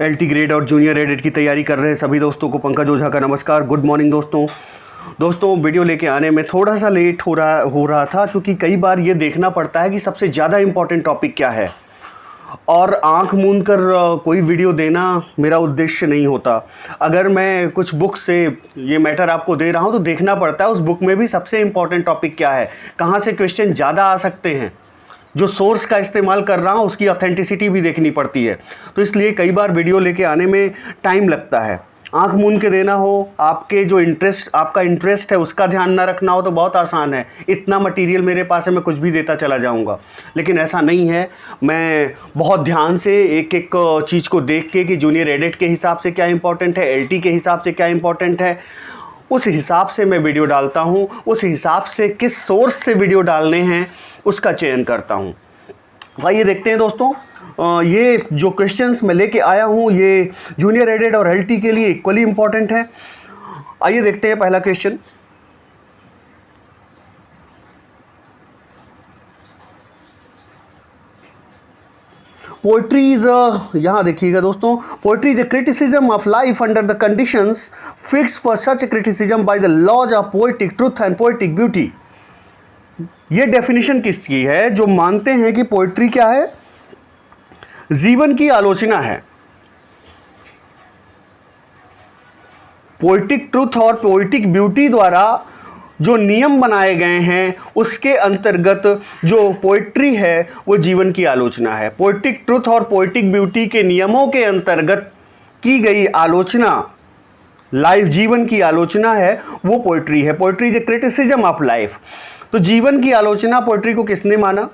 LT grade और junior edit की तैयारी कर रहे हैं सभी दोस्तों को पंकज ओझा का नमस्कार। गुड मॉर्निंग दोस्तों वीडियो लेके आने में थोड़ा सा लेट हो रहा था क्योंकि कई बार ये देखना पड़ता है कि सबसे ज़्यादा इम्पोर्टेंट टॉपिक क्या है, और आंख मूंद कर कोई वीडियो देना मेरा उद्देश्य नहीं होता। अगर मैं कुछ बुक से ये मैटर आपको दे रहा हूँ तो देखना पड़ता है उस बुक में भी सबसे इम्पोर्टेंट टॉपिक क्या है, कहाँ से क्वेश्चन ज़्यादा आ सकते हैं, जो सोर्स का इस्तेमाल कर रहा हूँ उसकी ऑथेंटिसिटी भी देखनी पड़ती है। तो इसलिए कई बार वीडियो लेके आने में टाइम लगता है। आंख मूंद के देना हो, आपके जो आपका इंटरेस्ट है उसका ध्यान ना रखना हो तो बहुत आसान है, इतना मटेरियल मेरे पास है मैं कुछ भी देता चला जाऊंगा। लेकिन ऐसा नहीं है, मैं बहुत ध्यान से एक एक चीज़ को देख के कि जूनियर एडिट के हिसाब से क्या इंपॉर्टेंट है, एलटी के हिसाब से क्या इंपॉर्टेंट है, उस हिसाब से मैं वीडियो डालता हूँ। उस हिसाब से किस सोर्स से वीडियो डालने हैं उसका चयन करता हूँ। आइए देखते हैं दोस्तों, ये जो क्वेश्चंस मैं लेके आया हूँ ये जूनियर एडिट और एलटी के लिए इक्वली इंपॉर्टेंट है। आइए देखते हैं पहला क्वेश्चन। पोइट्री इज यहाँ देखिएगा दोस्तों, poetry is a criticism of life under the conditions fixed for such a criticism by the laws of poetic truth and poetic beauty. ये डेफिनेशन किसकी है? जो मानते हैं कि पोइट्री क्या है, जीवन की आलोचना है। पोएटिक ट्रुथ और पोएटिक ब्यूटी द्वारा जो नियम बनाए गए हैं उसके अंतर्गत जो पोइट्री है वो जीवन की आलोचना है। पोएटिक ट्रुथ और पोएटिक ब्यूटी के नियमों के अंतर्गत की गई आलोचना, लाइफ जीवन की आलोचना है, वो पोइट्री है। Poetry is a criticism of life. तो जीवन की आलोचना पोइट्री को किसने माना,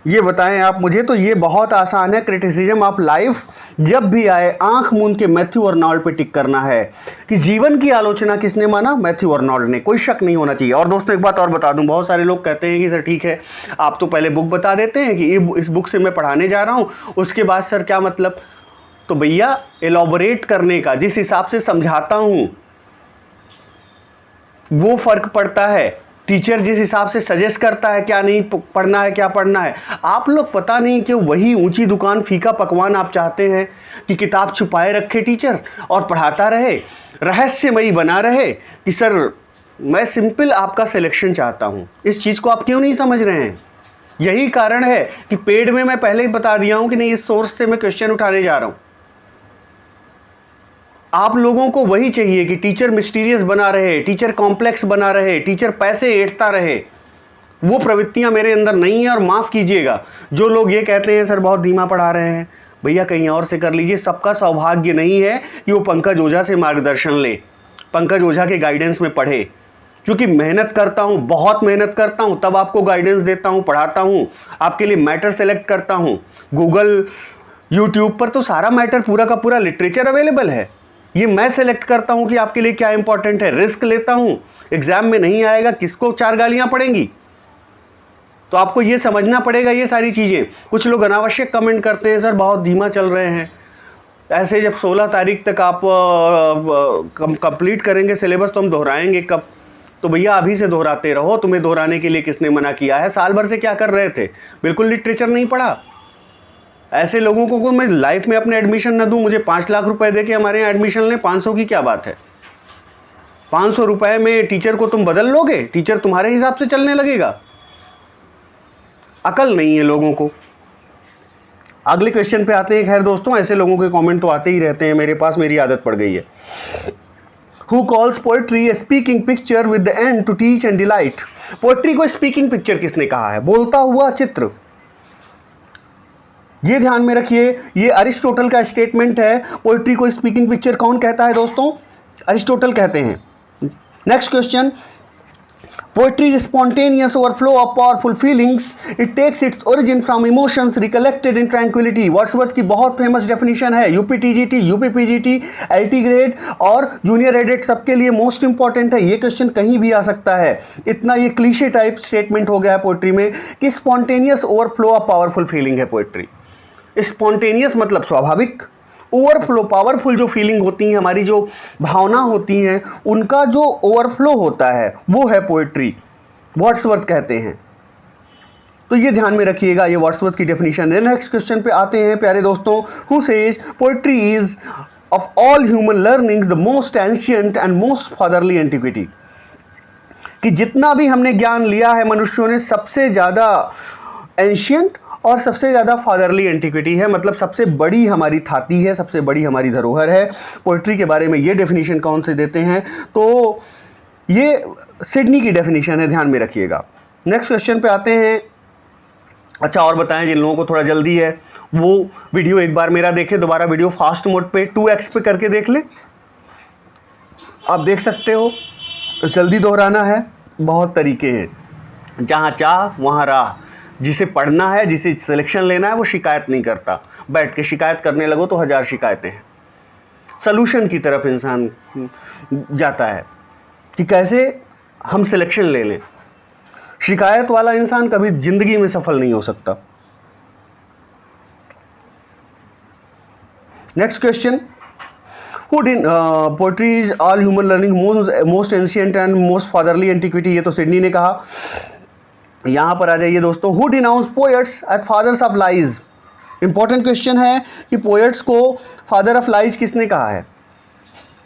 ये बताएं आप मुझे। तो ये बहुत आसान है, क्रिटिसिज्म ऑफ लाइफ जब भी आए आंख मूंद के मैथ्यू अर्नोल्ड पे टिक करना है कि जीवन की आलोचना किसने माना, मैथ्यू अर्नोल्ड ने, कोई शक नहीं होना चाहिए। और दोस्तों एक बात और बता दूं, बहुत सारे लोग कहते हैं कि सर ठीक है आप तो पहले बुक बता देते हैं कि इस बुक से मैं पढ़ाने जा रहा हूँ, उसके बाद सर क्या मतलब। तो भैया एलॉबोरेट करने का, जिस हिसाब से समझाता हूँ वो फर्क पड़ता है। टीचर जिस हिसाब से सजेस्ट करता है क्या नहीं पढ़ना है क्या पढ़ना है, आप लोग पता नहीं क्यों वही ऊंची दुकान फीका पकवान आप चाहते हैं कि किताब छुपाए रखे टीचर और पढ़ाता रहे, रहस्यमयी बना रहे कि सर मैं सिंपल आपका सिलेक्शन चाहता हूं। इस चीज़ को आप क्यों नहीं समझ रहे हैं? यही कारण है कि पेड में मैं पहले ही बता दिया हूं कि नहीं इस सोर्स से मैं क्वेश्चन उठाने जा रहा हूं। आप लोगों को वही चाहिए कि टीचर मिस्टीरियस बना रहे, टीचर कॉम्प्लेक्स बना रहे, टीचर पैसे ऐंठता रहे। वो प्रवृत्तियां मेरे अंदर नहीं है। और माफ़ कीजिएगा जो लोग ये कहते हैं सर बहुत धीमा पढ़ा रहे हैं, भैया कहीं और से कर लीजिए। सबका सौभाग्य नहीं है कि वो पंकज ओझा से मार्गदर्शन ले, पंकज ओझा के गाइडेंस में पढ़े। क्योंकि मेहनत करता हूँ, बहुत मेहनत करता हूँ, तब आपको गाइडेंस देता हूँ, पढ़ाता हूँ, आपके लिए मैटर सेलेक्ट करता हूँ। गूगल यूट्यूब पर तो सारा मैटर पूरा का पूरा लिटरेचर अवेलेबल है। ये मैं सेलेक्ट करता हूं कि आपके लिए क्या इंपॉर्टेंट है, रिस्क लेता हूं। एग्जाम में नहीं आएगा, किसको 4 गालियां पड़ेंगी? तो आपको ये समझना पड़ेगा ये सारी चीज़ें। कुछ लोग अनावश्यक कमेंट करते हैं सर बहुत धीमा चल रहे हैं। ऐसे जब 16 तारीख तक आप कंप्लीट करेंगे सिलेबस तो हम दोहराएंगे कब? तो भैया अभी से दोहराते रहो, तुम्हें दोहराने के लिए किसने मना किया है? साल भर से क्या कर रहे थे? बिल्कुल लिटरेचर नहीं पढ़ा। ऐसे लोगों को मैं लाइफ में अपने एडमिशन न दूं, मुझे 5 लाख रुपए दे के हमारे यहाँ एडमिशन लें, 500 की क्या बात है? 500 रुपए में टीचर को तुम बदल लोगे? टीचर तुम्हारे हिसाब से चलने लगेगा? अकल नहीं है लोगों को। अगले क्वेश्चन पे आते हैं। खैर दोस्तों ऐसे लोगों के कमेंट तो आते ही रहते हैं मेरे पास, मेरी आदत पड़ गई है। Who calls poetry a speaking picture with the end to teach and delight? Poetry को स्पीकिंग पिक्चर किसने कहा है? बोलता हुआ चित्र। ये ध्यान में रखिए, ये अरिस्टोटल का स्टेटमेंट है। पोइट्री को स्पीकिंग पिक्चर कौन कहता है दोस्तों? अरिस्टोटल कहते हैं। Next question, poetry is spontaneous overflow of powerful feelings, it takes its origin from emotions recollected in tranquillity. Wordsworth की बहुत फेमस डेफिनेशन है। यूपीटीजीटी, यूपीपीजीटी, एलटी ग्रेड और जूनियर एडिट सबके लिए मोस्ट इंपॉर्टेंट है। ये क्वेश्चन कहीं भी आ सकता है। इतना ये क्लीशे टाइप स्टेटमेंट हो गया है पोइट्री में कि spontaneous overflow of powerful feeling है पोइट्री। स्पॉन्टेनियस मतलब स्वाभाविक, ओवरफ्लो पावरफुल जो फीलिंग होती हैं, हमारी जो भावना होती हैं, उनका जो ओवरफ्लो होता है वो है पोइट्री, वर्ड्सवर्थ कहते हैं। तो ये ध्यान में रखिएगा, ये वर्ड्सवर्थ की डेफिनेशन है। नेक्स्ट क्वेश्चन पे आते हैं प्यारे दोस्तों। Who says poetry is of all human learnings the most ancient and most fatherly antiquity, कि जितना भी हमने ज्ञान लिया है मनुष्यों ने, सबसे ज़्यादा एंशिएंट और सबसे ज़्यादा फादरली एंटिक्विटी है, मतलब सबसे बड़ी हमारी थाती है, सबसे बड़ी हमारी धरोहर है। पोइट्री के बारे में ये डेफिनेशन कौन से देते हैं, तो ये सिडनी की डेफिनेशन है, ध्यान में रखिएगा। नेक्स्ट क्वेश्चन पे आते हैं। अच्छा, और बताएं जिन लोगों को थोड़ा जल्दी है वो वीडियो एक बार मेरा देखें, दोबारा वीडियो फास्ट मोड पे 2x पे करके देख ले, आप देख सकते हो। जल्दी दोहराना है, बहुत तरीके हैं, जहाँ चाह वहाँ राह। जिसे पढ़ना है, जिसे सिलेक्शन लेना है, वो शिकायत नहीं करता। बैठ के शिकायत करने लगो तो 1000 शिकायतें हैं। सलूशन की तरफ इंसान जाता है कि कैसे हम सिलेक्शन ले लें। शिकायत वाला इंसान कभी जिंदगी में सफल नहीं हो सकता। नेक्स्ट क्वेश्चन, हु डिन poetry is all human learning most ancient and most fatherly antiquity, ये तो सिडनी ने कहा। यहाँ पर आ जाइए दोस्तों। Who denounces poets as fathers of lies, important question है कि पोएट्स को फादर ऑफ लाइज किसने कहा है,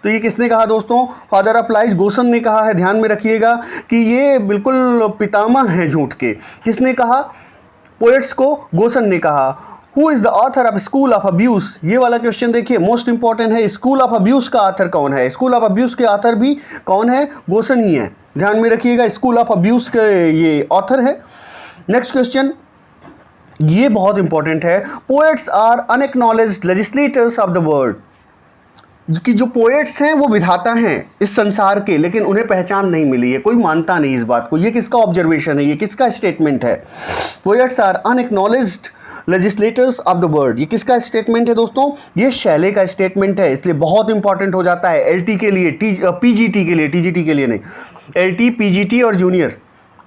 तो ये किसने कहा दोस्तों, फादर ऑफ लाइज गोसन ने कहा है। ध्यान में रखिएगा कि ये बिल्कुल पितामह हैं झूठ के। किसने कहा, पोएट्स को गोसन ने कहा। Who is the author of school of abuse, ये वाला क्वेश्चन देखिए मोस्ट इंपॉर्टेंट है। स्कूल ऑफ अब्यूज का ऑथर कौन है, स्कूल ऑफ अब्यूज के ऑथर भी कौन है, गोसन ही है। ध्यान में रखिएगा, स्कूल ऑफ अब्यूज के ये ऑथर है। नेक्स्ट क्वेश्चन, ये बहुत इंपॉर्टेंट है। Poets are unacknowledged legislators of the world, कि जो पोएट्स हैं वो विधाता हैं इस संसार के, लेकिन उन्हें पहचान नहीं मिली है, कोई मानता नहीं इस बात को। ये किसका ऑब्जर्वेशन है, ये किसका स्टेटमेंट है, poets are unacknowledged legislators of the world, ये किसका स्टेटमेंट है दोस्तों, ये शैले का स्टेटमेंट है। इसलिए बहुत इंपॉर्टेंट हो जाता है एलटी के लिए, पीजीटी के लिए, टीजीटी के लिए नहीं, एलटी, पीजीटी और जूनियर,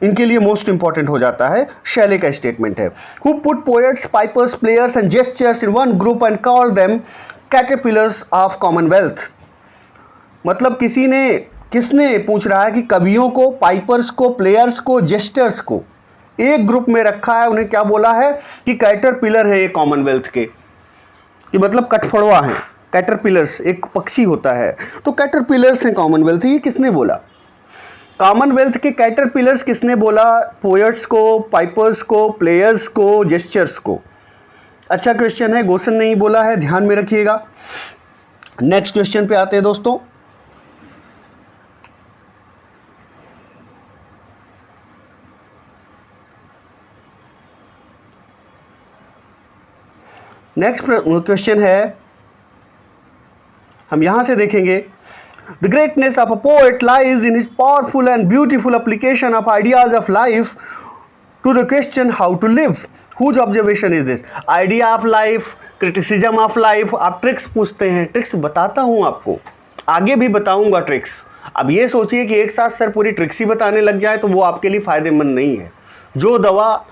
इनके लिए मोस्ट इंपॉर्टेंट हो जाता है, शैले का स्टेटमेंट है। Who put poets, pipers, players and gestures in one group and call them caterpillars of Commonwealth, मतलब किसने पूछ रहा है कि कवियों को, पाइपर्स को, प्लेयर्स को, जेस्टर्स को एक ग्रुप में रखा है, उन्हें क्या बोला है कि कैटरपिलर है ये कॉमनवेल्थ के, कि मतलब कठफड़वा हैं। कैटरपिलर्स एक पक्षी होता है, तो कैटरपिलर्स हैं कॉमनवेल्थ, ये किसने बोला, कॉमनवेल्थ के कैटरपिलर्स किसने बोला, पोएट्स को, पाइपर्स को, प्लेयर्स को, जेस्चर्स को। अच्छा क्वेश्चन है, गोसन ने ही बोला है, ध्यान में रखिएगा। नेक्स्ट क्वेश्चन पे आते हैं दोस्तों। नेक्स्ट क्वेश्चन है, हम यहां से देखेंगे, the greatness of a poet lies in his powerful and beautiful application of ideas of life to the question how to live. Whose observation is this, idea of life, criticism of life. आप tricks पूछते हैं, tricks बताता हूं आपको, आगे भी बताऊंगा tricks. अब ये सोचिए कि एक साथ सर पूरी ट्रिक्स ही बताने लग जाए तो वो आपके लिए फ़ायदेमंद नहीं है। जो दवा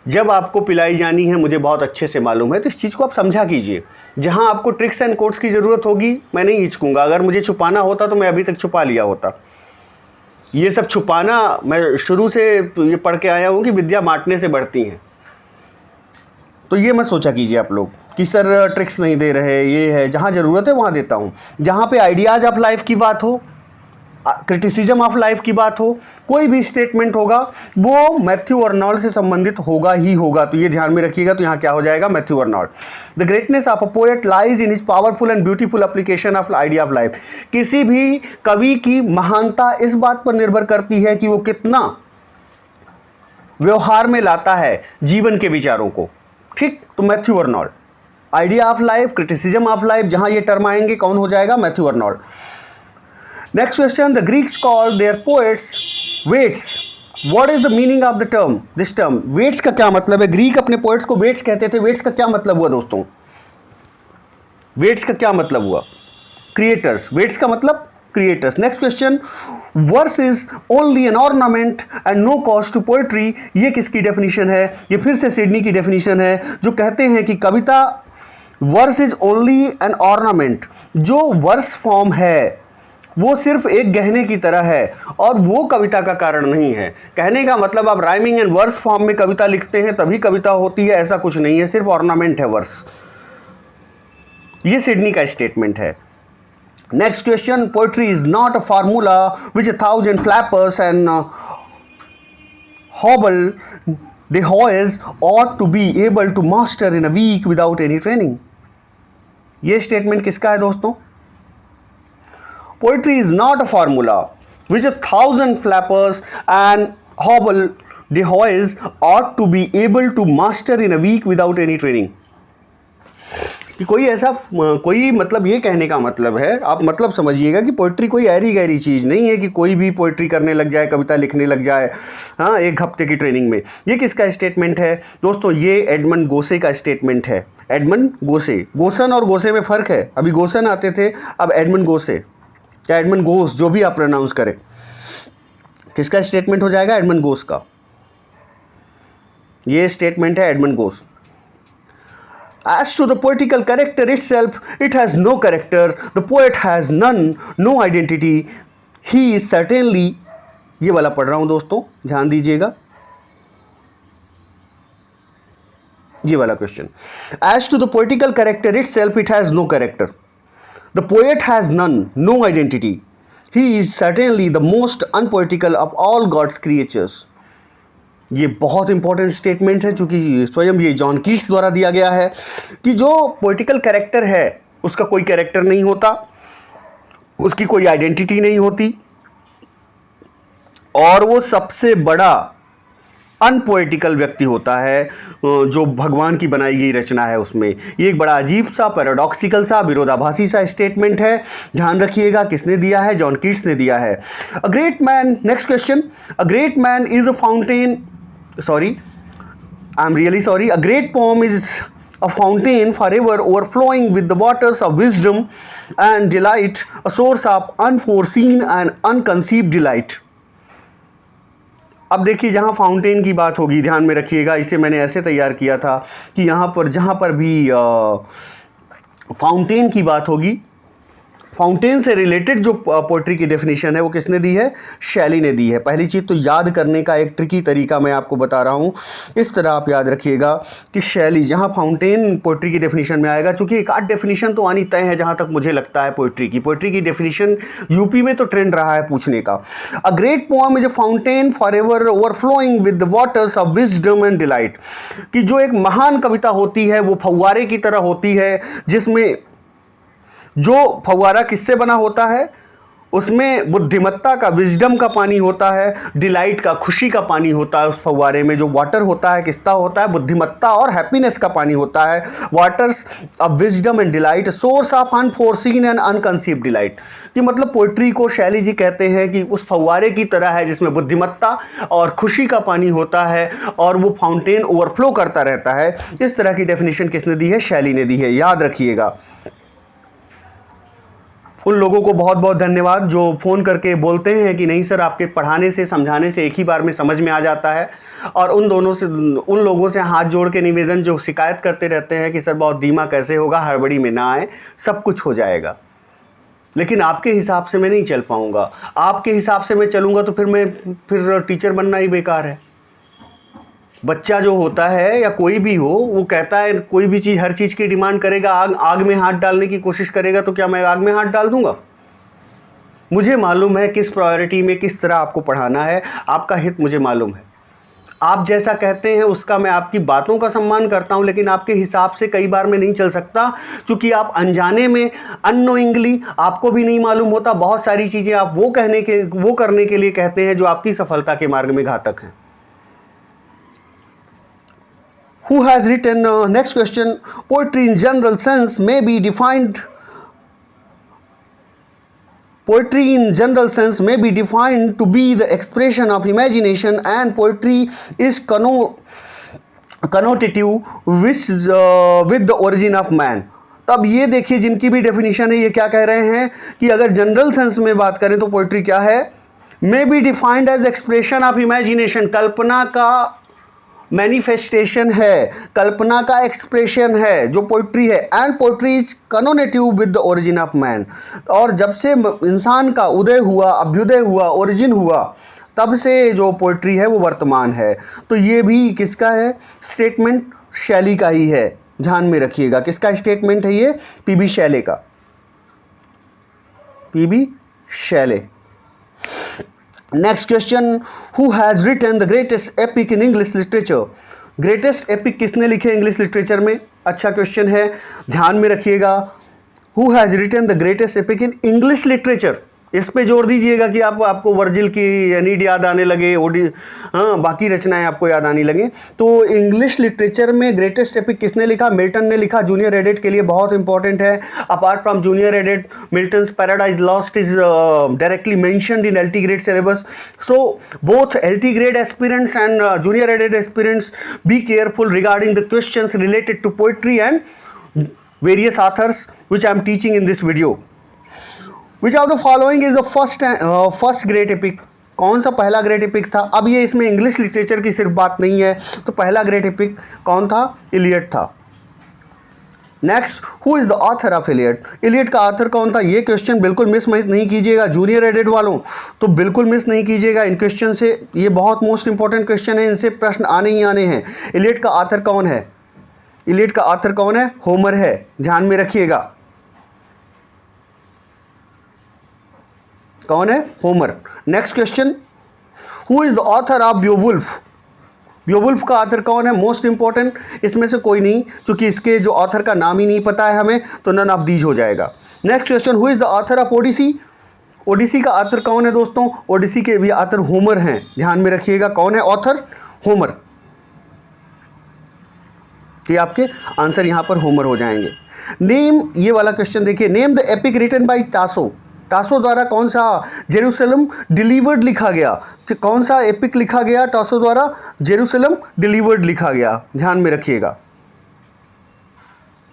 जब आपको पिलाई जानी है मुझे बहुत अच्छे से मालूम है, तो इस चीज़ को आप समझा कीजिए। जहां आपको ट्रिक्स एंड कोड्स की ज़रूरत होगी मैं नहीं हिचकूंगा, अगर मुझे छुपाना होता तो मैं अभी तक छुपा लिया होता। ये सब छुपाना, मैं शुरू से ये पढ़ के आया हूँ कि विद्या बांटने से बढ़ती हैं, तो ये मत सोचा कीजिए आप लोग कि सर ट्रिक्स नहीं दे रहे, ये है। जहाँ ज़रूरत है वहाँ देता हूँ। जहाँ पे आइडियाज़ ऑफ लाइफ की बात हो, क्रिटिसिज्म ऑफ लाइफ की बात हो, कोई भी स्टेटमेंट होगा वो मैथ्यू अर्नोल्ड से संबंधित होगा ही होगा, तो ये ध्यान में रखिएगा। तो यहाँ क्या हो जाएगा, Matthew Arnold. The greatness of a poet lies in his powerful and beautiful application of idea of life. किसी भी कवि की महानता इस बात पर निर्भर करती है कि वो कितना व्यवहार में लाता है जीवन के विचारों को, ठीक। तो Matthew Arnold, idea of life, criticism of life, जहां ये टर्म आएंगे कौन हो जाएगा, Matthew Arnold. Next question, the Greeks called their poets vates. What is the meaning of the term, this term, vates का क्या मतलब है। ग्रीक अपने पोएट्स को वेट्स कहते थे। वेट्स का क्या मतलब हुआ दोस्तों, वेट्स का क्या मतलब हुआ, क्रिएटर्स। वेट्स का मतलब creators. Next question, verse is only an ornament and no cost to poetry. ये किसकी डेफिनेशन है, ये फिर से सिडनी की डेफिनेशन है, जो कहते हैं कि कविता, verse is only an ornament, जो वर्स फॉर्म है वो सिर्फ एक गहने की तरह है और वो कविता का कारण नहीं है। कहने का मतलब आप राइमिंग एंड वर्स फॉर्म में कविता लिखते हैं तभी कविता होती है, ऐसा कुछ नहीं है, सिर्फ ऑर्नामेंट है वर्स। ये सिडनी का स्टेटमेंट है। Next question, poetry is not a formula which 1000 flappers and hobble the hoes ought to be able to master in a week without any training। ये स्टेटमेंट किसका है दोस्तों? Poetry is not a formula which 1000 flappers and hobble the hoes ought to be able to master in a week without any training। कि कोई ऐसा कोई मतलब ये कहने का मतलब है, आप मतलब समझिएगा कि पोइट्री कोई ऐरी गहरी चीज़ नहीं है कि कोई भी पोइट्री करने लग जाए, कविता लिखने लग जाए हाँ एक हफ्ते की ट्रेनिंग में। ये किसका स्टेटमेंट है दोस्तों? ये एडमंड गोसे का स्टेटमेंट है। एडमंड गोसे, गोसन और गोसे में फ़र्क है। अभी गोसन आते थे, अब एडमंड गोसे या एडमंड गोस, जो भी आप प्रोनाउंस करें। किसका स्टेटमेंट हो जाएगा? एडमंड गोस का। ये स्टेटमेंट है Edmund goes. As to the poetical character itself, it has no character. The poet has none, no identity. He is certainly, ये वाला पढ़ रहा हूं दोस्तों, ध्यान दीजिएगा, ये वाला question. As to the poetical character itself, it has no character. The poet has none, no identity. He is certainly the most unpoetical of all God's creatures। ये बहुत इंपॉर्टेंट स्टेटमेंट है, चूंकि स्वयं ये जॉन कीट्स द्वारा दिया गया है कि जो पोइटिकल कैरेक्टर है उसका कोई कैरेक्टर नहीं होता, उसकी कोई आइडेंटिटी नहीं होती और वो सबसे बड़ा अनपोएटिकल व्यक्ति होता है जो भगवान की बनाई गई रचना है उसमें। ये एक बड़ा अजीब सा, पैराडॉक्सिकल सा, विरोधाभासी सा स्टेटमेंट है। ध्यान रखिएगा किसने दिया है? जॉन कीट्स ने दिया है। A great man, next question, a great man is a fountain, sorry, I'm really sorry, a great poem is a fountain forever overflowing with the waters of wisdom and delight, a source of unforeseen and unconceived delight। अब देखिए जहाँ fountain की बात होगी, ध्यान में रखिएगा, इसे मैंने ऐसे तैयार किया था कि यहाँ पर जहाँ पर भी फाउंटेन की बात होगी, फाउंटेन से रिलेटेड जो पोइट्री की डेफिनेशन है वो किसने दी है? शैली ने दी है। पहली चीज़ तो याद करने का एक ट्रिकी तरीका मैं आपको बता रहा हूँ, इस तरह आप याद रखिएगा कि शैली जहाँ फाउंटेन पोइट्री की डेफिनेशन में आएगा, चूँकि एक आध डेफिनेशन तो आनी तय है जहाँ तक मुझे लगता है। पोइट्री की डेफिनेशन यूपी में तो ट्रेंड रहा है पूछने का। A great poem is a fountain for ever overflowing with the waters of wisdom and delight. कि जो एक महान कविता होती है वो फव्वारे की तरह होती है, जिसमें जो फव्वारा किससे बना होता है? उसमें बुद्धिमत्ता का, विजडम का पानी होता है, डिलाइट का, खुशी का पानी होता है। उस फव्वारे में जो वाटर होता है किसका होता है? बुद्धिमत्ता और हैप्पीनेस का पानी होता है। Waters of wisdom and delight, source of unforeseen and unconceived delight. कि मतलब पोइट्री को शैली जी कहते हैं कि उस फव्वारे की तरह है जिसमें बुद्धिमत्ता और खुशी का पानी होता है और वो फाउंटेन ओवरफ्लो करता रहता है। इस तरह की डेफिनेशन किसने दी है? शैली ने दी है, याद रखिएगा। उन लोगों को बहुत बहुत धन्यवाद जो फ़ोन करके बोलते हैं कि नहीं सर आपके पढ़ाने से, समझाने से एक ही बार में समझ में आ जाता है। और उन लोगों से हाथ जोड़ के निवेदन जो शिकायत करते रहते हैं कि सर बहुत धीमा कैसे होगा, हड़बड़ी में ना आए, सब कुछ हो जाएगा। लेकिन आपके हिसाब से मैं नहीं चल पाऊँगा। आपके हिसाब से मैं चलूँगा तो फिर टीचर बनना ही बेकार है। बच्चा जो होता है या कोई भी हो, वो कहता है कोई भी चीज़, हर चीज़ की डिमांड करेगा, आग में हाथ डालने की कोशिश करेगा, तो क्या मैं आग में हाथ डाल दूंगा? मुझे मालूम है किस प्रायोरिटी में किस तरह आपको पढ़ाना है, आपका हित मुझे मालूम है। आप जैसा कहते हैं उसका मैं आपकी बातों का सम्मान करता हूं, लेकिन आपके हिसाब से कई बार मैं नहीं चल सकता, क्योंकि आप अनजाने में, अननोइंगली, आपको भी नहीं मालूम होता, बहुत सारी चीज़ें आप वो करने के लिए कहते हैं जो आपकी सफलता के मार्ग में घातक हैं। Who has written next question, poetry in general sense may be defined to be the expression of imagination, and poetry is connotative with the origin of man। तब ये देखिए जिनकी भी डेफिनेशन है ये क्या कह रहे हैं कि अगर जनरल सेंस में बात करें तो पोइट्री क्या है? may be defined as expression of imagination, कल्पना का मैनिफेस्टेशन है, कल्पना का एक्सप्रेशन है जो पोइट्री है। And poetry is connotative with the origin of man. और जब से इंसान का उदय हुआ, अभ्युदय हुआ, ओरिजिन हुआ, तब से जो पोइट्री है वो वर्तमान है। तो ये भी किसका है स्टेटमेंट? शैली का ही है, ध्यान में रखिएगा। किसका स्टेटमेंट है ये? पीबी शैले का, PB Shelley. Next question, who has written the greatest epic in English literature? Greatest epic किसने लिखे इंग्लिश लिटरेचर में? अच्छा क्वेश्चन है, ध्यान में रखिएगा। Who has written the greatest epic in English literature? इस पे जोर दीजिएगा कि आपको वर्जिल की एनीड याद आने लगे, बाकी रचनाएं आपको याद आने लगे। तो इंग्लिश लिटरेचर में ग्रेटेस्ट एपिक किसने लिखा? मिल्टन ने लिखा। जूनियर एडेट के लिए बहुत इंपॉर्टेंट है। Apart from junior aided, Milton's Paradise Lost is directly mentioned in LT grade syllabus. So both LT grade aspirants and junior aided aspirants, be careful regarding the questions related to poetry and various authors which I am teaching in this video. Which of the following is the first great epic? कौन सा पहला great epic था? अब ये इसमें English literature की सिर्फ बात नहीं है, तो पहला ग्रेट एपिक कौन था? इलियड था। Next, who is the author of Iliad? Iliad का ऑथर कौन था? ये क्वेश्चन बिल्कुल मिस नहीं कीजिएगा, जूनियर एडेड वालों तो बिल्कुल मिस नहीं कीजिएगा इन क्वेश्चन से। ये बहुत मोस्ट इंपॉर्टेंट क्वेश्चन है, इनसे प्रश्न आने ही आने हैं। इलियड का ऑथर कौन है? इलियड का ऑथर कौन है? होमर है, ध्यान में रखिएगा। कौन है? Homer. Next question, who is the author of Beowulf? Beowulf का ऑथर कौन है? मोस्ट इंपॉर्टेंट, इसमें से कोई नहीं, क्योंकि इसके जो ऑथर का नाम ही नहीं पता है हमें, तो नन ऑफ दीज हो जाएगा। Next question, who is the author of Odyssey? Odyssey का ऑथर कौन है दोस्तों? ओडिसी के भी ऑथर होमर हैं, ध्यान में रखिएगा। कौन है ऑथर? होमर। ये आपके आंसर यहाँ पर होमर हो जाएंगे। नेम, ये वाला क्वेश्चन देखिए, name the epic written by Tasso. Tasso द्वारा कौन सा जेरूसलम डिलीवर्ड लिखा गया? कि कौन सा एपिक लिखा गया टासो द्वारा? जेरूसलम डिलीवर्ड लिखा गया, ध्यान में रखिएगा।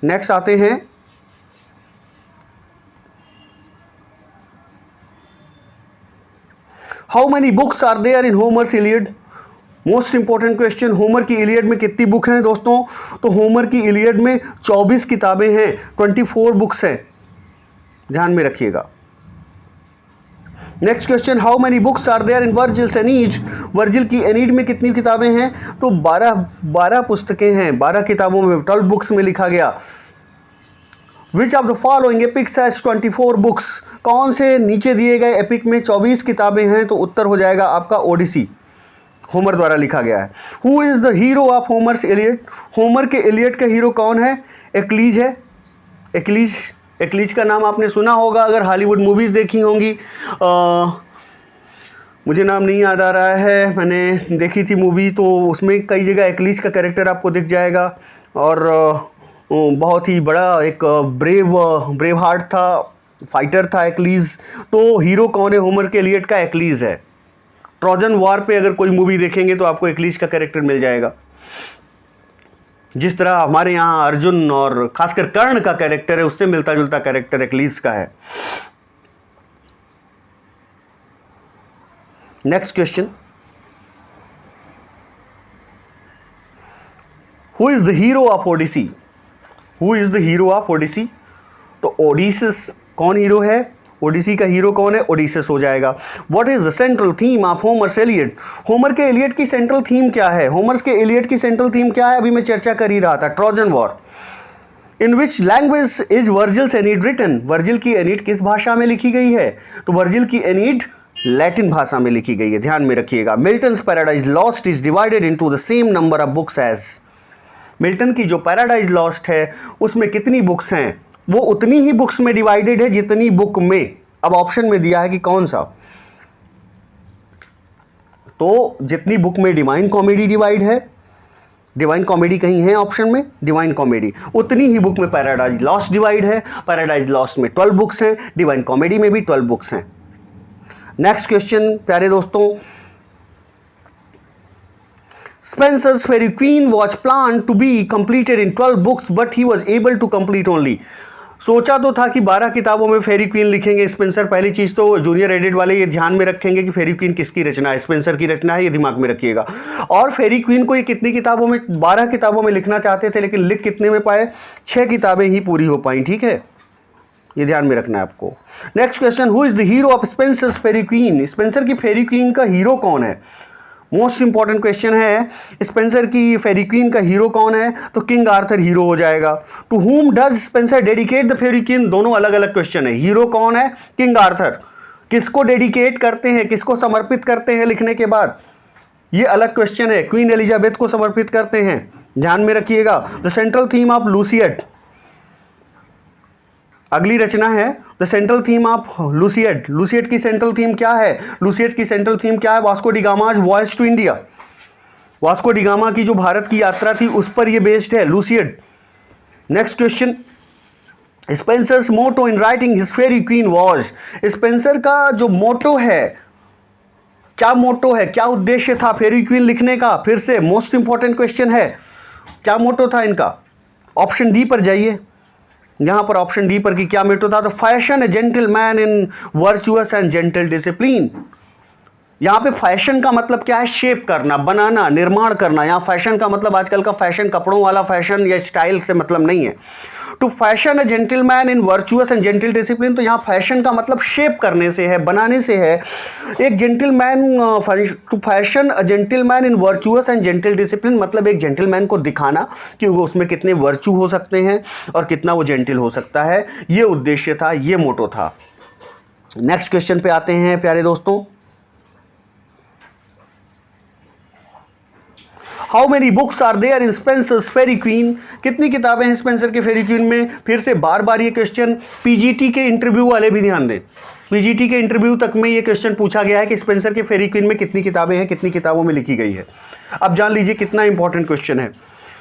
नेक्स्ट आते हैं, how many books are there in Homer's Iliad? Most important question, Homer की इलियड में कितनी बुक हैं दोस्तों? तो होमर की इलियड में 24 किताबें हैं, 24 बुक्स हैं, ध्यान में रखिएगा। Next question, how many books are there in Virgil's Aeneid? Virgil की एनीड में कितनी किताबें हैं? तो 12 पुस्तकें हैं, 12 किताबों में, 12 बुक्स में लिखा गया। Which of the following epics has 24 books? कौन से नीचे दिए गए एपिक में 24 किताबें हैं? तो उत्तर हो जाएगा आपका ओडिसी, होमर द्वारा लिखा गया है। Who is the hero of होमर्स Iliad? Homer के इलियड का हीरो कौन है? एक्लीज है। एक्लीज का नाम आपने सुना होगा अगर हॉलीवुड मूवीज़ देखी होंगी। मुझे नाम नहीं याद आ रहा है, मैंने देखी थी मूवी, तो उसमें कई जगह एक्लीज का कैरेक्टर आपको दिख जाएगा। और बहुत ही बड़ा एक ब्रेव हार्ट था, फाइटर था एक्लीज। तो हीरो कौन है होमर के इलियड का? एक्लीज है। ट्रोजन वॉर पे अगर कोई मूवी देखेंगे तो आपको एक्लीज का कैरेक्टर मिल जाएगा। जिस तरह हमारे यहाँ अर्जुन और खासकर कर्ण का कैरेक्टर है, उससे मिलता जुलता कैरेक्टर एक्लीज का है। Next question, who is the hero of Odyssey? Who is the hero of Odyssey? तो ओडिसस कौन हीरो है? ओडिसी का हीरो कौन है? ओडिसस हो जाएगा। What is the central theme of होमर्स Iliad? Homer के इलियड की सेंट्रल थीम क्या है? होमर्स के इलियड की सेंट्रल थीम क्या है? अभी मैं चर्चा कर ही रहा था, Trojan War. In which language is Virgil's Aeneid written? Virgil की एनीड किस भाषा में लिखी गई है? तो वर्जिल की एनीड लैटिन भाषा में लिखी गई है, ध्यान में रखिएगा। Milton's Paradise Lost is divided into the same number of books as. Milton की जो पैराडाइज लॉस्ट है उसमें कितनी बुक्स हैं? वो उतनी ही बुक्स में डिवाइडेड है जितनी बुक में, अब ऑप्शन में दिया है कि कौन सा। तो जितनी बुक में डिवाइन कॉमेडी डिवाइड है, डिवाइन कॉमेडी कहीं है ऑप्शन में, डिवाइन कॉमेडी, उतनी ही बुक में पैराडाइज लॉस्ट डिवाइड है। पैराडाइज लॉस्ट में 12 बुक्स हैं, डिवाइन कॉमेडी में भी 12 बुक्स हैं। नेक्स्ट क्वेश्चन प्यारे दोस्तों, Spenser's Faerie Queene was planned to be completed in 12 books, but he was able to complete only. सोचा तो था कि 12 किताबों में फेरी क्वीन लिखेंगे स्पेंसर। पहली चीज़ तो जूनियर एडिट वाले ये ध्यान में रखेंगे कि फेरी क्वीन किसकी रचना है, स्पेंसर की रचना है, ये दिमाग में रखिएगा। और फेरी क्वीन को ये कितनी किताबों में, 12 किताबों में लिखना चाहते थे, लेकिन लिख कितने में पाए, 6 किताबें ही पूरी हो पाई। ठीक है, ये ध्यान में रखना है आपको। Next question, who is the hero of Spenser's Faerie Queene? Spenser की फेरी क्वीन का हीरो कौन है? मोस्ट इंपॉर्टेंट क्वेश्चन है, स्पेंसर की फेरी क्वीन का हीरो कौन है? तो किंग आर्थर हीरो हो जाएगा। To whom does Spenser dedicate the Faerie Queene? दोनों अलग अलग क्वेश्चन है। हीरो कौन है? King Arthur. किसको डेडिकेट करते हैं, किसको समर्पित करते हैं लिखने के बाद, ये अलग क्वेश्चन है। क्वीन एलिजाबेथ को समर्पित करते हैं, ध्यान में रखिएगा। द सेंट्रल थीम ऑफ लूसियड, अगली रचना है द सेंट्रल थीम ऑफ लूसियड। लूसियड की सेंट्रल थीम क्या है? लूसियड की सेंट्रल थीम क्या है? Vasco da Gama's voyage to India. Vasco da Gama की जो भारत की यात्रा थी उस पर यह बेस्ड है Lusiad. Next question, Spenser's motto in writing his Faerie Queene was? Spenser का जो मोटो है, क्या मोटो है, क्या उद्देश्य था फेरी क्वीन लिखने का? फिर से मोस्ट इंपॉर्टेंट क्वेश्चन है, क्या मोटो था इनका? ऑप्शन डी पर जाइए, यहां पर ऑप्शन डी पर कि क्या मोटो था। तो fashion a gentleman in virtuous and gentle discipline. यहां पे फैशन का मतलब क्या है? शेप करना, बनाना, निर्माण करना। यहां फैशन का मतलब आजकल का फैशन, कपड़ों वाला फैशन या स्टाइल से मतलब नहीं है। To fashion a gentleman in virtuous and gentle discipline, तो यहां फैशन का मतलब शेप करने से है, बनाने से है। एक gentleman, to fashion a gentleman in virtuous and gentle discipline मतलब एक जेंटलमैन को दिखाना कि वो उसमें कितने वर्चू हो सकते हैं और कितना वो जेंटल हो सकता है। ये उद्देश्य था, ये मोटो था। नेक्स्ट क्वेश्चन पे आते हैं प्यारे दोस्तों। How many books are there in Spenser's Faerie Queene? कितनी किताबें हैं स्पेंसर के फेरी क्वीन में? फिर से बार बार ये क्वेश्चन पीजीटी के इंटरव्यू वाले भी ध्यान दें। पीजीटी के इंटरव्यू तक में ये क्वेश्चन पूछा गया है कि स्पेंसर के फेरी क्वीन में कितनी किताबें हैं, कितनी किताबों में लिखी गई है। अब जान लीजिए कितना इंपॉर्टेंट क्वेश्चन है।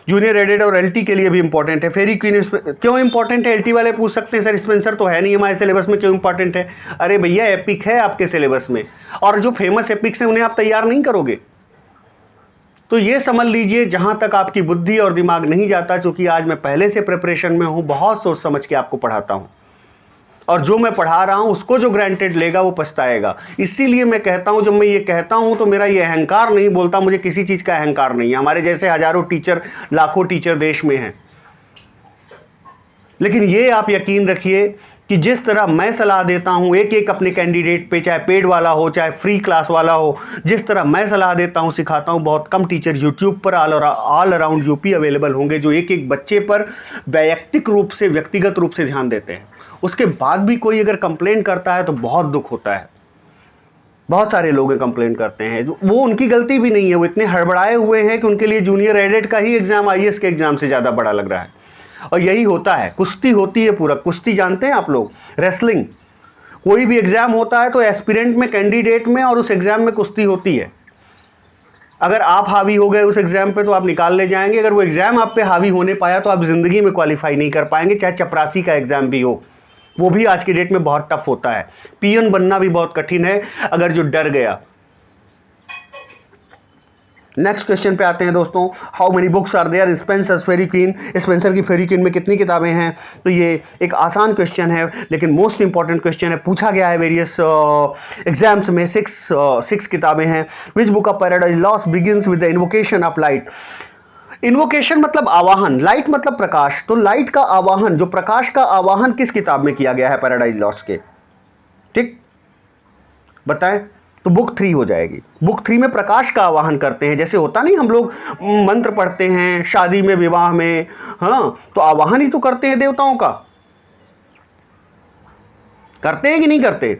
जूनियर एडिट और एलटी के लिए भी इंपॉर्टेंट है। फेरी क्वीन क्यों इंपॉर्टेंट है? एलटी वाले पूछ सकते हैं सर स्पेंसर तो है नहीं हमारे सिलेबस में, क्यों इंपॉर्टेंट है? अरे भैया एपिक है आपके सिलेबस में, और जो फेमस एपिक्स हैं उन्हें आप तैयार नहीं करोगे। तो ये समझ लीजिए जहां तक आपकी बुद्धि और दिमाग नहीं जाता, क्योंकि आज मैं पहले से प्रिपरेशन में हूं, बहुत सोच समझ के आपको पढ़ाता हूं, और जो मैं पढ़ा रहा हूं उसको जो ग्रांटेड लेगा वो पछताएगा। इसीलिए मैं कहता हूं, जब मैं ये कहता हूं तो मेरा ये अहंकार नहीं बोलता, मुझे किसी चीज का अहंकार नहीं है। हमारे जैसे हजारों टीचर, लाखों टीचर देश में हैं, लेकिन ये आप यकीन रखिए कि जिस तरह मैं सलाह देता हूं एक एक अपने कैंडिडेट पे, चाहे पेड वाला हो चाहे फ्री क्लास वाला हो, जिस तरह मैं सलाह देता हूं, सिखाता हूं, बहुत कम टीचर यूट्यूब पर ऑल अराउंड यूपी अवेलेबल होंगे जो एक एक बच्चे पर वैयक्तिक रूप से, व्यक्तिगत रूप से ध्यान देते हैं। उसके बाद भी कोई अगर कंप्लेन करता है तो बहुत दुख होता है। बहुत सारे लोग कंप्लेन करते हैं, वो उनकी गलती भी नहीं है, वो इतने हड़बड़ाए हुए हैं कि उनके लिए जूनियर एडिट का ही एग्जाम आईएएस के एग्जाम से ज़्यादा बड़ा लग रहा है। और यही होता है, कुश्ती होती है पूरा। कुश्ती जानते हैं आप लोग? रेसलिंग, कोई भी एग्जाम होता है तो एस्पिरेंट में, कैंडिडेट में और उस एग्जाम में कुश्ती होती है। अगर आप हावी हो गए उस एग्जाम पे तो आप निकाल ले जाएंगे, अगर वो एग्जाम आप पे हावी होने पाया तो आप जिंदगी में क्वालिफाई नहीं कर पाएंगे, चाहे चपरासी का एग्जाम भी हो। वो भी आज की डेट में बहुत टफ होता है। पीएन बनना भी बहुत कठिन है अगर जो डर गया। नेक्स्ट क्वेश्चन पे आते हैं दोस्तों। How many books are there in Spenser's Faerie Queene? Spenser की फेरी क्वीन में कितनी किताबें हैं? तो ये एक आसान क्वेश्चन है, लेकिन मोस्ट इंपॉर्टेंट क्वेश्चन है, पूछा गया है वेरियस एग्जाम्स में। सिक्स किताबें हैं। Which book of paradise lost begins with the invocation of light? Invocation मतलब आवाहन, लाइट मतलब प्रकाश। तो लाइट का आवाहन, जो प्रकाश का आवाहन किस किताब में किया गया है पैराडाइज लॉस्ट के? ठीक, बताएं। तो बुक 3 हो जाएगी। बुक 3 में प्रकाश का आवाहन करते हैं। जैसे होता नहीं, हम लोग मंत्र पढ़ते हैं शादी में, विवाह में, हाँ, तो आवाहन ही तो करते हैं देवताओं का। करते हैं कि नहीं करते?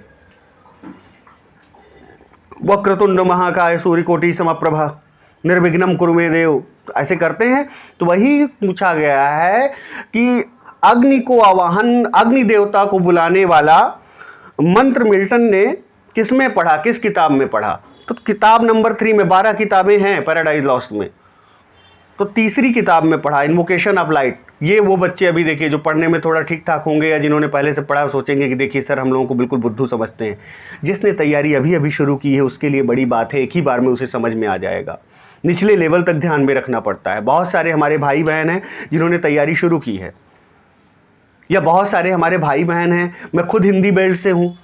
वक्रतुंड महाकाय सूर्यकोटि समप्रभा निर्विघ्नम कुरु मे देव, ऐसे करते हैं। तो वही पूछा गया है कि अग्नि को आवाहन, अग्नि देवता को बुलाने वाला मंत्र मिल्टन ने किस में पढ़ा, किस किताब में पढ़ा? तो किताब नंबर 3 में 12 किताबें हैं पैराडाइज लॉस्ट में, तो तीसरी किताब में पढ़ा, इन्वोकेशन ऑफ लाइट। ये वो बच्चे अभी देखिए जो पढ़ने में थोड़ा ठीक ठाक होंगे या जिन्होंने पहले से पढ़ा, सोचेंगे कि देखिए सर हम लोगों को बिल्कुल बुद्धू समझते हैं। जिसने तैयारी अभी अभी शुरू की है उसके लिए बड़ी बात है, एक ही बार में उसे समझ में आ जाएगा। निचले लेवल तक ध्यान में रखना पड़ता है। बहुत सारे हमारे भाई बहन हैं जिन्होंने तैयारी शुरू की है, या बहुत सारे हमारे भाई बहन हैं, मैं खुद हिंदी बेल्ट से हूँ,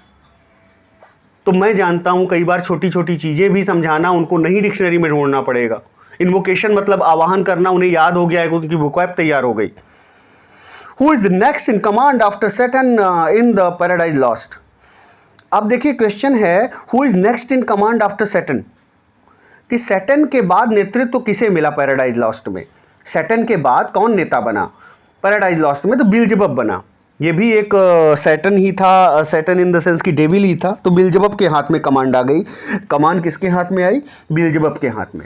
तो मैं जानता हूँ कई बार छोटी छोटी चीज़ें भी समझाना उनको नहीं डिक्शनरी में ढूंढना पड़ेगा। इन्वोकेशन मतलब आवाहन करना, उन्हें याद हो गया है, उनकी वोकैब तैयार हो गई। Who is next in command after Saturn in the paradise lost? अब देखिए क्वेश्चन है who is next in command after Saturn, कि सैटर्न के बाद नेतृत्व तो किसे मिला पैराडाइज लॉस्ट में? सैटर्न के बाद कौन नेता बना पैराडाइज लॉस्ट में? तो बिलजेबब बना। ये भी एक सैटर्न ही था, सैटर्न इन द सेंस कि डेविल ही था, तो बिलजेबब के हाथ में कमांड आ गई। कमांड किसके हाथ में आई? बिलजेबब के हाथ में।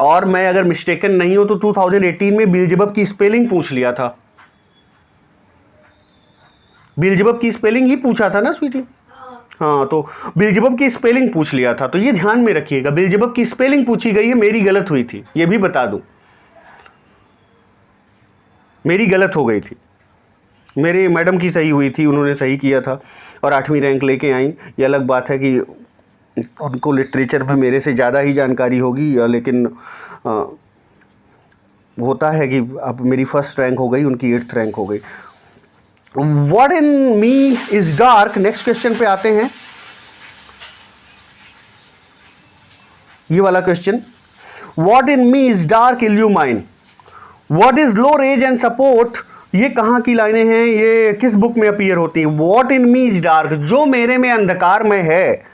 और मैं अगर मिस्टेकन नहीं हूं तो 2018 में बिलजेबब की स्पेलिंग पूछ लिया था। बिलजेबब की स्पेलिंग ही पूछा था ना स्वीटी? हाँ, तो बिलजेबब की स्पेलिंग पूछ लिया था, तो ये ध्यान में रखिएगा, बिलजेबब की स्पेलिंग पूछी गई है, मेरी गलत हुई थी, ये भी बता दूं, मेरी गलत हो गई थी, मेरे मैडम की सही हुई थी, उन्होंने सही किया था और 8वीं रैंक लेके आई। ये अलग बात है कि उनको लिटरेचर में मेरे से ज़्यादा ही जानकारी होगी, लेकिन होता है कि अब मेरी फर्स्ट रैंक हो गई, उनकी 8th रैंक हो गई। What in me is dark, next question पे आते हैं। ये वाला question, What in me is dark illumine, What is low rage and support, ये कहाँ की लाइनें हैं, ये किस बुक में अपीयर होती हैं? What in me is dark, जो मेरे में अंधकार में है,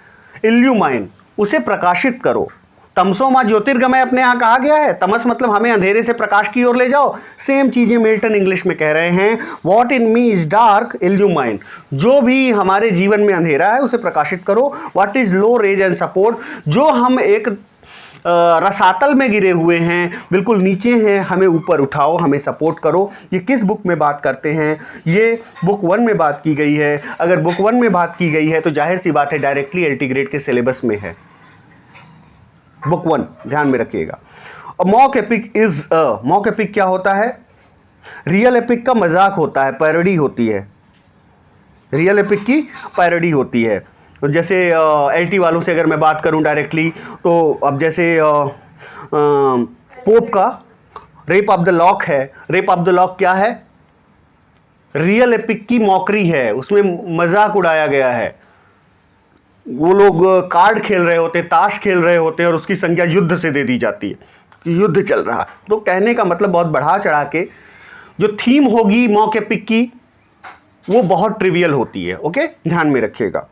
illumine, उसे प्रकाशित करो। तमसो मां ज्योतिर्गमय अपने यहाँ कहा गया है, तमस मतलब हमें अंधेरे से प्रकाश की ओर ले जाओ। सेम चीजें मिल्टन इंग्लिश में कह रहे हैं, what in me is dark illumine, जो भी हमारे जीवन में अंधेरा है उसे प्रकाशित करो। What is low rays and support, जो हम एक रसातल में गिरे हुए हैं, बिल्कुल नीचे हैं, हमें ऊपर उठाओ, हमें सपोर्ट करो। ये किस बुक में बात करते हैं? ये बुक 1 में बात की गई है। अगर बुक 1 में बात की गई है तो जाहिर सी बात है डायरेक्टली एलटी ग्रेड के सिलेबस में है, बुक 1, ध्यान में रखिएगा। Mock epic is mock epic क्या होता है? रियल एपिक का मजाक होता है, पैरोडी होती है। रियल एपिक की पैरोडी होती है। जैसे एलटी वालों से अगर मैं बात करूं डायरेक्टली, तो अब जैसे पोप का रेप ऑफ द लॉक है। रेप ऑफ द लॉक क्या है? रियल एपिक की मॉकरी है, उसमें मजाक उड़ाया गया है। वो लोग कार्ड खेल रहे होते, ताश खेल रहे होते हैं और उसकी संज्ञा युद्ध से दे दी जाती है कि युद्ध चल रहा है। तो कहने का मतलब बहुत बढ़ा चढ़ा के जो थीम होगी मॉक एपिक की वो बहुत ट्रिवियल होती है। ओके, ध्यान में रखिएगा।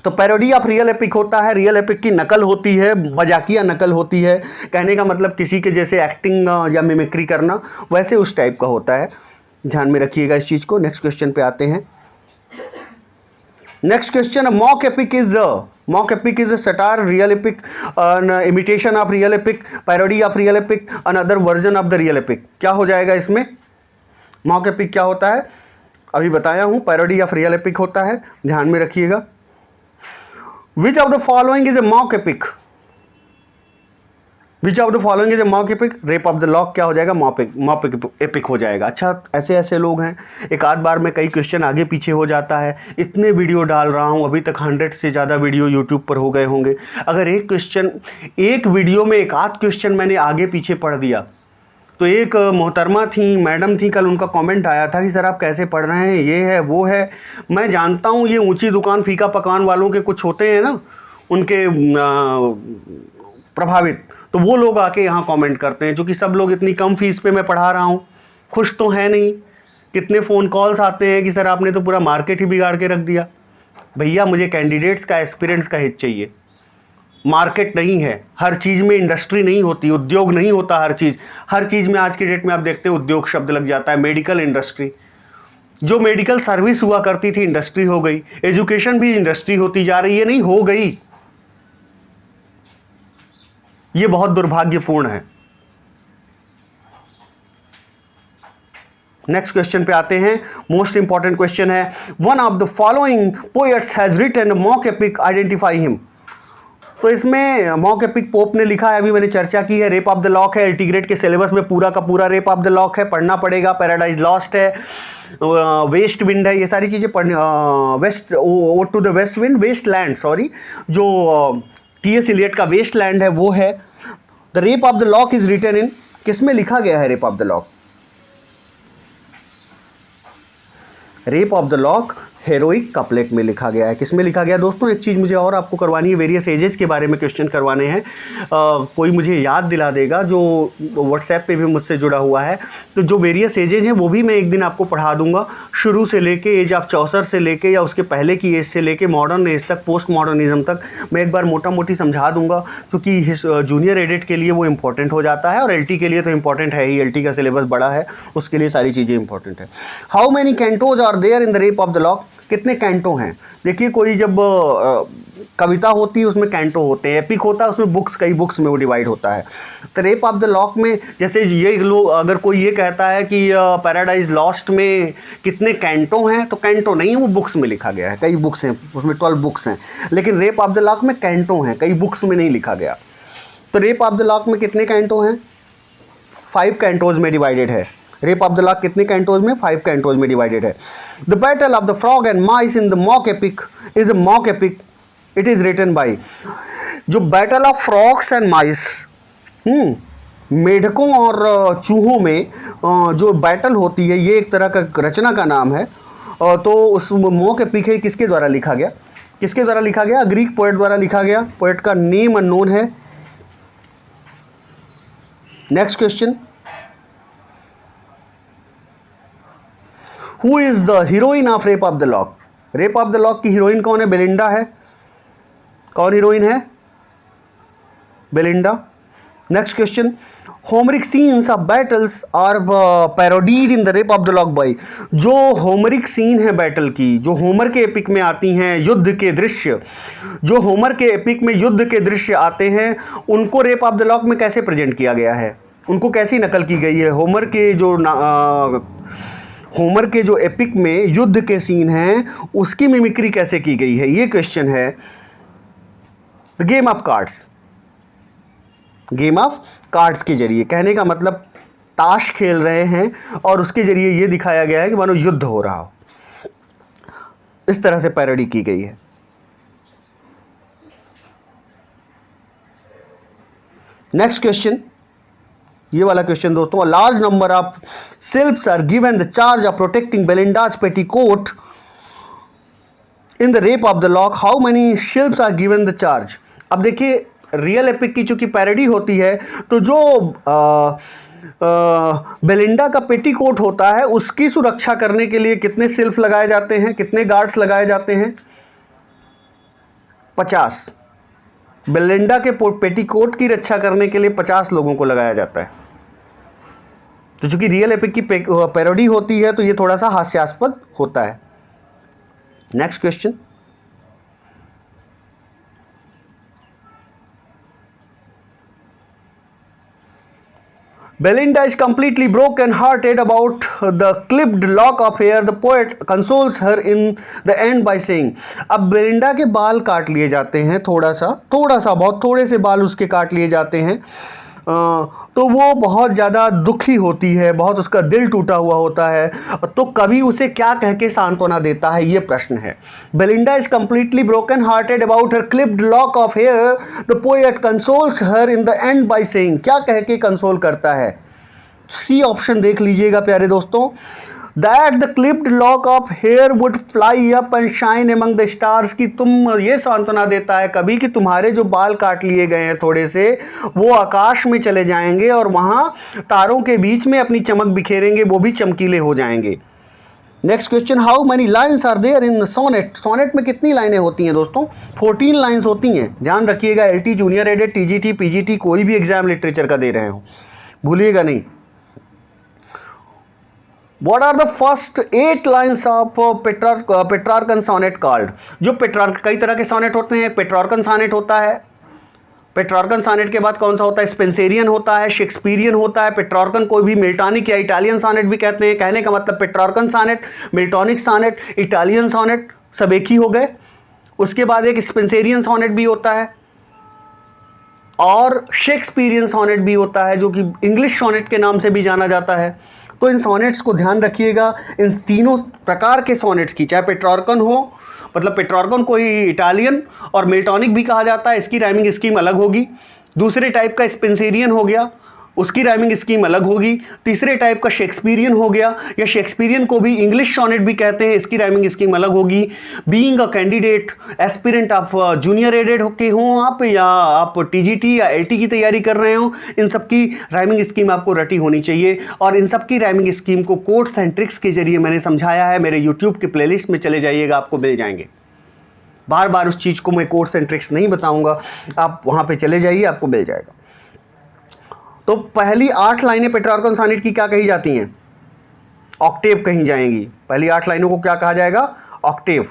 तो पैरोडी ऑफ रियल एपिक होता है, रियल एपिक की नकल होती है, मजाकिया नकल होती है। कहने का मतलब किसी के जैसे एक्टिंग या मिमिक्री करना, वैसे उस टाइप का होता है। ध्यान में रखिएगा इस चीज़ को। नेक्स्ट क्वेश्चन पे आते हैं। Next question, mock epic is a satire, real epic, an imitation of real epic, parody of real epic, another version of the real epic। क्या हो जाएगा इसमें? mock epic क्या होता है अभी बताया हूँ, parody of real epic होता है, ध्यान में रखिएगा। Which of the following is a mock epic? Which of the following is a mock epic? Rape of the lock क्या हो जाएगा? मॉक एपिक हो जाएगा। अच्छा, ऐसे ऐसे लोग हैं, एक आध बार में कई क्वेश्चन आगे पीछे हो जाता है। इतने वीडियो डाल रहा हूँ, अभी तक 100 से ज़्यादा वीडियो यूट्यूब पर हो गए होंगे। अगर एक क्वेश्चन, एक वीडियो में एक आध क्वेश्चन मैंने आगे पीछे पढ़ दिया, तो एक मोहतरमा थी, मैडम थी, कल उनका कमेंट आया था कि सर आप कैसे पढ़ रहे हैं, ये है वो है। मैं जानता हूँ ये ऊँची दुकान फीका पकान वालों के कुछ होते हैं ना, उनके प्रभावित, तो वो लोग आके यहाँ कमेंट करते हैं, जो कि सब लोग इतनी कम फीस पे मैं पढ़ा रहा हूँ, खुश तो है नहीं। कितने फ़ोन कॉल्स आते हैं कि सर आपने तो पूरा मार्केट ही बिगाड़ के रख दिया। भैया मुझे कैंडिडेट्स का एक्सपीरियंस का हित चाहिए, मार्केट नहीं है। हर चीज़ में इंडस्ट्री नहीं होती, उद्योग नहीं होता। हर चीज़ में आज की डेट में आप देखते हैं उद्योग शब्द लग जाता है। मेडिकल इंडस्ट्री, जो मेडिकल सर्विस हुआ करती थी इंडस्ट्री हो गई। एजुकेशन भी इंडस्ट्री होती जा रही है, नहीं हो गई। ये बहुत दुर्भाग्यपूर्ण है। नेक्स्ट क्वेश्चन पे आते हैं। मोस्ट इंपॉर्टेंट क्वेश्चन है, one of the following poets has written mock epic, identify him. तो इसमें मॉक एपिक पोप ने लिखा है, अभी मैंने चर्चा की है। रेप ऑफ द लॉक है, एलटी ग्रेड के सिलेबस में पूरा का पूरा रेप ऑफ द लॉक है, पढ़ना पड़ेगा। पैराडाइज लॉस्ट है, वेस्ट विंड है, ये सारी चीज़ें पढ़नी। West ode to the West Wind, Waste Land, sorry, जो टी.एस. इलियट का वेस्ट लैंड है वो है। The Rape of the Lock is written in, किस में लिखा गया है Rape of the Lock? Rape of the Lock heroic couplet में लिखा गया है। किस में लिखा गया दोस्तों? एक चीज़ मुझे और आपको करवानी है, वेरियस एजेस के बारे में क्वेश्चन करवाने हैं। कोई मुझे याद दिला देगा जो व्हाट्सएप पे भी मुझसे जुड़ा हुआ है। तो जो वेरियस एजेज हैं वो भी मैं एक दिन आपको पढ़ा दूंगा, शुरू से लेके एज ऑफ 64 से लेके या उसके पहले की एज से लेके मॉडर्न एज तक, पोस्ट मॉडर्निज्म तक मैं एक बार मोटा मोटी समझा दूंगा, क्योंकि जूनियर एडिट के लिए वो इंपॉर्टेंट हो जाता है और एलटी के लिए तो इंपॉर्टेंट है ही, एलटी का सिलेबस बड़ा है, उसके लिए सारी चीज़ें इंपॉर्टेंट है। How many cantos are there in the Rape of the Lock? कितने कैंटो हैं? देखिए, कोई जब कविता होती है उसमें कैंटो होते हैं, एपिक होता है उसमें बुक्स, कई बुक्स में वो डिवाइड होता है। तो रेप ऑफ द लॉक में जैसे ये लोग, अगर कोई ये कहता है कि पैराडाइज लॉस्ट में कितने कैंटो हैं, तो कैंटो नहीं है, वो बुक्स में लिखा गया है, कई बुक्स हैं उसमें, 12 बुक्स हैं। लेकिन रेप ऑफ द लॉक में कैंटो हैं, कई बुक्स में नहीं लिखा गया। तो रेप ऑफ द लॉक में कितने कैंटो हैं? 5 कैंटोज में डिवाइडेड है। रेप ऑफ द लॉक कितने कैंटोज में? 5 कैंटोज में डिवाइडेड है। The Battle of the Frog and Mice in the mock epic is a mock epic, it is written by. जो battle of frogs and mice, मेढकों और चूहों में जो बैटल होती है, ये एक तरह का रचना का नाम है। तो उस मॉक एपिक है, किसके द्वारा लिखा गया? किसके द्वारा लिखा गया? ग्रीक पोएट द्वारा लिखा गया। पोएट का नेम अननोन है। Next question, who is the heroine of Rape of the Lock? Rape of the Lock की हीरोइन कौन है? बेलिंडा है। कौन हीरोइन है? Belinda. Next question, Homeric scenes of battles are parodied in the Rape of the Lock by. जो Homeric scene है battle की, जो होमर के एपिक में आती हैं, युद्ध के दृश्य, जो होमर के एपिक में युद्ध के दृश्य आते हैं, उनको रेप ऑफ द लॉक में कैसे प्रेजेंट किया गया है? उनको कैसी नकल की गई है? होमर के जो एपिक में युद्ध के सीन हैं, उसकी मिमिक्री कैसे की गई है? ये क्वेश्चन है। Game of cards, game of cards के जरिए, कहने का मतलब ताश खेल रहे हैं और उसके जरिए ये दिखाया गया है कि मानो युद्ध हो रहा हो। इस तरह से पैरोडी की गई है। नेक्स्ट क्वेश्चन, ये वाला क्वेश्चन दोस्तों, a large number of sylphs are given the charge of protecting Belinda's petticoat in the Rape of the Lock, how many sylphs are given the charge? अब देखिए, रियल एपिक की चूंकि parody होती है, तो जो बेलिंडा का पेटीकोट होता है, उसकी सुरक्षा करने के लिए कितने शिल्प लगाए जाते हैं, कितने गार्ड्स लगाए जाते हैं? 50। बेलिंडा के पेटीकोट की रक्षा करने के लिए 50 लोगों को लगाया जाता है। तो चूंकि रियल एपिक की पैरोडी होती है, तो ये थोड़ा सा हास्यास्पद होता है। Next question, Belinda is completely broken hearted about the clipped lock of hair. The poet consoles her in the end by saying, अब बेलिंडा के बाल काट लिए जाते हैं, थोड़ा सा बहुत थोड़े से बाल उसके काट लिए जाते हैं, तो वो बहुत ज़्यादा दुखी होती है, बहुत उसका दिल टूटा हुआ होता है। तो कभी उसे क्या कह के सांत्वना देता है, ये प्रश्न है। Belinda is completely broken hearted about her clipped lock of hair, the poet consoles her in the end by saying, क्या कह के कंसोल करता है? सी ऑप्शन देख लीजिएगा प्यारे दोस्तों, that the clipped lock of hair would fly up and shine among the stars, कि तुम ये सांत्वना देता है कभी कि तुम्हारे जो बाल काट लिए गए हैं थोड़े से, वो आकाश में चले जाएंगे और वहाँ तारों के बीच में अपनी चमक बिखेरेंगे, वो भी चमकीले हो जाएंगे। Next question, how many lines are there in sonnet? Sonnet में कितनी लाइनें होती हैं दोस्तों? 14 लाइन्स होती हैं। ध्यान रखिएगा, LT, junior edit, TGT, PGT, कोई भी एग्जाम लिटरेचर का दे रहे हो, भूलिएगा नहीं। What are the first 8 lines of Petrarchan sonnet called? जो पेट्रार्क, कई तरह के सोनेट होते हैं, पेट्रार्कन सोनेट होता है। पेट्रार्कन सोनेट के बाद कौन सा होता है? स्पेंसेरियन होता है, शेक्सपियरियन होता है। पेट्रार्कन कोई भी मिल्टॉनिक या इटालियन सोनेट भी कहते हैं। कहने का मतलब Petrarchan sonnet, Miltonic sonnet, Italian sonnet सब एक ही हो गए। उसके बाद एक स्पेंसेरियन सोनेट भी होता है और शेक्सपियरियन सोनेट भी होता है, जो कि इंग्लिश सोनेट के नाम से भी जाना जाता है। तो इन सोनेट्स को ध्यान रखिएगा, इन तीनों प्रकार के सोनेट्स की, चाहे पेट्रार्कन हो, मतलब पेट्रार्कन को ही इटालियन और मिल्टॉनिक भी कहा जाता है, इसकी राइमिंग स्कीम अलग होगी। दूसरे टाइप का स्पेंसेरियन हो गया, उसकी राइमिंग स्कीम अलग होगी। तीसरे टाइप का शेक्सपियरियन हो गया, या शेक्सपियरियन को भी इंग्लिश सॉनेट भी कहते हैं, इसकी राइमिंग स्कीम अलग होगी। बीइंग अ कैंडिडेट एस्पिरेंट आप जूनियर एडेड के हों आप, या आप टीजीटी या एलटी की तैयारी कर रहे हो, इन सब की राइमिंग स्कीम आपको रटी होनी चाहिए। और इन सब की राइमिंग स्कीम को कोड्स एंड ट्रिक्स के जरिए मैंने समझाया है, मेरे यूट्यूब के प्लेलिस्ट में चले जाइएगा, आपको मिल जाएंगे। बार बार उस चीज़ को मैं कोड्स एंड ट्रिक्स नहीं बताऊंगा, आप वहां पे चले जाइए, आपको मिल जाएगा। तो पहली 8 लाइनें पेट्रार्कन सॉनेट की क्या कही जाती हैं? ऑक्टेव कही जाएंगी। पहली 8 लाइनों को क्या कहा जाएगा? ऑक्टेव।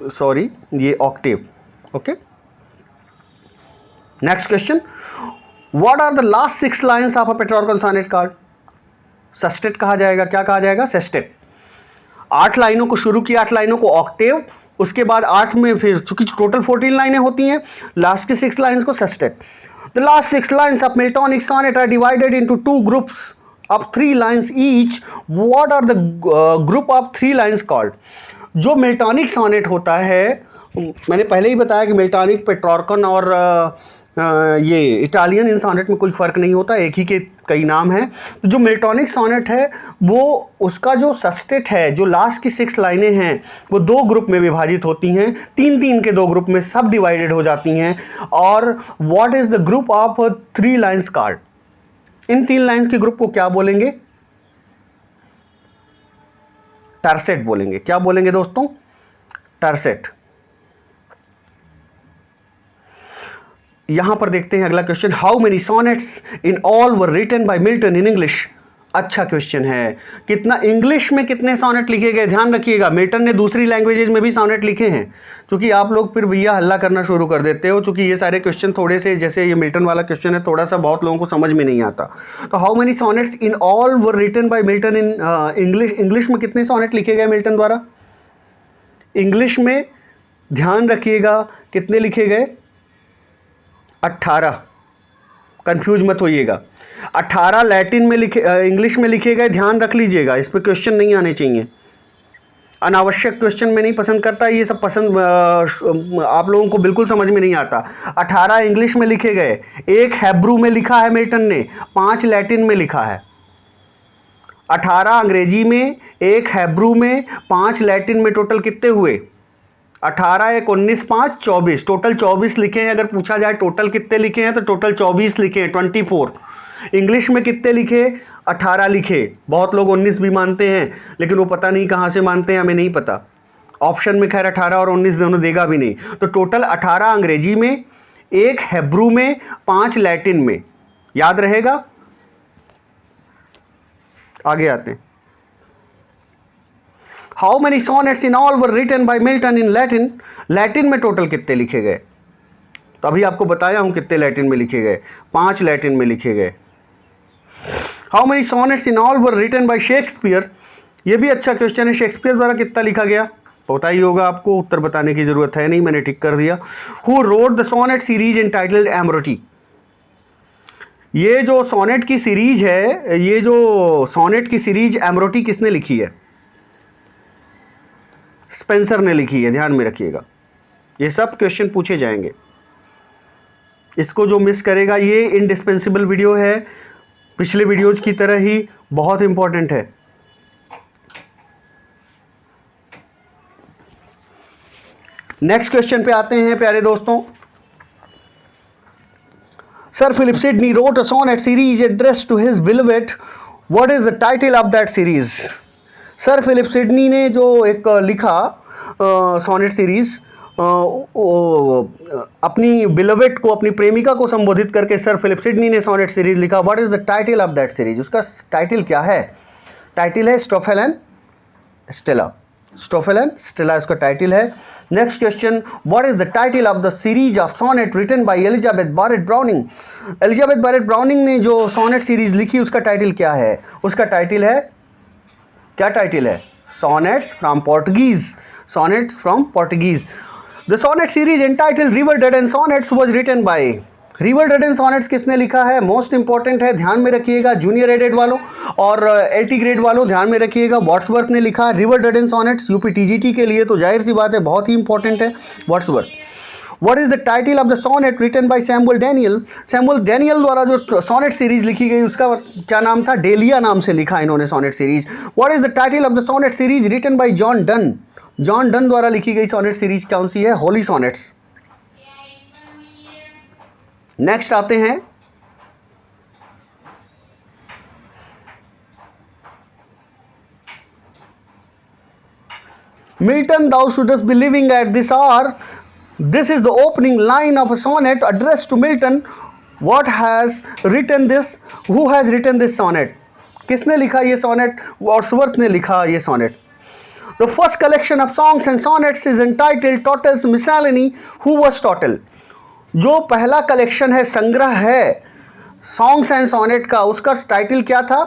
सॉरी, ये octave. Okay, next question, what are the last 6 lines of a Petrarchan sonnet called? Sestet कहा जाएगा। क्या कहा जाएगा? सेस्टेट। 8 लाइनों को शुरू की, 8 लाइनों को ऑक्टेव, उसके बाद 8 में फिर चूंकि टोटल 14 लाइनें होती हैं, लास्ट की 6 लाइन्स को sestet. The last 6 lines of Miltonic sonnet are divided into 2 groups of 3 lines each. What are the group of 3 lines called? जो मिल्टॉनिक सॉनेट होता है, मैंने पहले ही बताया कि मिल्टॉनिक, पेट्रार्कन और ये इटालियन, इन सॉनेट में कोई फ़र्क नहीं होता, एक ही के कई नाम हैं। तो जो मिल्टॉनिक सॉनेट है वो, उसका जो सेस्टेट है, जो लास्ट की 6 लाइनें हैं, वो 2 ग्रुप में विभाजित होती हैं, 3-3 के 2 ग्रुप में सब डिवाइडेड हो जाती हैं। और what is the group of 3 lines called? In 3 lines के ग्रुप को क्या बोलेंगे? टर्सेट बोलेंगे। क्या बोलेंगे दोस्तों? टर्सेट। यहां पर देखते हैं अगला question, how many sonnets in all were written by Milton in English? अच्छा क्वेश्चन है। कितना इंग्लिश में कितने सॉनेट लिखे गए? ध्यान रखिएगा, मिल्टन ने दूसरी लैंग्वेजेज में भी सॉनेट लिखे हैं। क्योंकि आप लोग फिर भैया हल्ला करना शुरू कर देते हो, क्योंकि ये सारे क्वेश्चन थोड़े से, जैसे ये मिल्टन वाला क्वेश्चन है, थोड़ा सा बहुत लोगों को समझ में नहीं आता। तो how many sonnets in all were written by Milton in English? English में कितने सॉनेट लिखे गए मिल्टन द्वारा? इंग्लिश में ध्यान रखिएगा कितने लिखे गए? 18। कंफ्यूज मत होइएगा। 18 लैटिन में लिखे, इंग्लिश में लिखे गए। ध्यान रख लीजिएगा, इस पे क्वेश्चन नहीं आने चाहिए। अनावश्यक क्वेश्चन मैं नहीं पसंद करता, ये सब पसंद आप लोगों को बिल्कुल समझ में नहीं आता। 18 इंग्लिश में लिखे गए, 1 हैब्रू में लिखा है मिल्टन ने, 5 लैटिन में लिखा है। 18 अंग्रेजी में, 1 हैब्रू में, 5 लैटिन में, टोटल कितने हुए? 18 1 19 5 24, टोटल 24 लिखे हैं। अगर पूछा जाए टोटल कितने लिखे हैं, तो टोटल 24 लिखे हैं, 24। इंग्लिश में कितने लिखे? 18 लिखे। बहुत लोग 19 भी मानते हैं, लेकिन वो पता नहीं कहाँ से मानते हैं, हमें नहीं पता। ऑप्शन में खैर 18 और 19 दोनों देगा भी नहीं। तो टोटल 18 अंग्रेजी में, 1 हेब्रू में, 5 लैटिन में। याद रहेगा? आगे आते हैं। How many sonnets in all were written by Milton in Latin? Latin में टोटल कितने लिखे गए? तो अभी आपको बताया हूं कितने लैटिन में लिखे गए, 5 लैटिन में लिखे गए। How many sonnets in all were written by Shakespeare? ये भी अच्छा क्वेश्चन है। शेक्सपियर द्वारा कितना लिखा गया? पता ही होगा आपको, उत्तर बताने की जरूरत है नहीं, मैंने टिक कर दिया। Who wrote the sonnet series entitled Amoretti? ये जो सोनेट की सीरीज है, ये जो सोनेट की सीरीज एमरोटी किसने लिखी है? स्पेंसर ने लिखी है। ध्यान में रखिएगा, ये सब क्वेश्चन पूछे जाएंगे। इसको जो मिस करेगा, ये इंडिस्पेंसिबल वीडियो है, पिछले वीडियोज की तरह ही बहुत इंपॉर्टेंट है। नेक्स्ट क्वेश्चन पे आते हैं प्यारे दोस्तों। Sir Philip Sidney wrote a sonnet series addressed to his beloved. What is the title of that series? Sir Philip Sidney ने जो एक लिखा सोनेट सीरीज, अपनी बिलवेट को, अपनी प्रेमिका को संबोधित करके सर फिलिप सिडनी ने सोनेट सीरीज लिखा। What is the title of that series? उसका टाइटल क्या है? टाइटल है Astrophel and Stella. Astrophel and Stella इसका टाइटल है। Next question, what is the title of the series of sonnet written by Elizabeth Barrett Browning? Elizabeth Barrett Browning ने जो sonnet series लिखी, उसका टाइटल क्या है? उसका टाइटल है, क्या टाइटल है? Sonnets from Portuguese. Sonnets from Portuguese. The sonnet series entitled River Duddon and sonnets was written by. River Duddon and sonnets किसने लिखा है? मोस्ट इंपॉर्टेंट है, ध्यान में रखिएगा। जूनियर एडेड वालों और एलटी ग्रेड वालों ध्यान में रखिएगा। वर्ड्सवर्थ ने लिखा River Duddon and sonnets. UP TGT के लिए तो जाहिर सी बात है बहुत ही इंपॉर्टेंट है Wordsworth. What is the title of the sonnet written by Samuel Daniel? Samuel Daniel द्वारा जो सोनेट सीरीज लिखी गई उसका क्या नाम था? डेलिया नाम से लिखा इन्होंने sonnet series. What is the title of the sonnet series written by John Donne? John Donne द्वारा लिखी गई सोनेट सीरीज कौन सी है? होली सोनेट्स। नेक्स्ट आते हैं Milton, thou shouldst be living at this hour. This is the opening line of a sonnet addressed to Milton. What has written this? Who has written this sonnet? किसने लिखा ये sonnet? Wordsworth ने लिखा ये sonnet. The first collection of songs and sonnets is entitled Tottel's Miscellany. Who was Tottel? जो पहला collection है, संग्रह है सॉन्ग्स एंड सोनेट का, उसका टाइटल क्या था?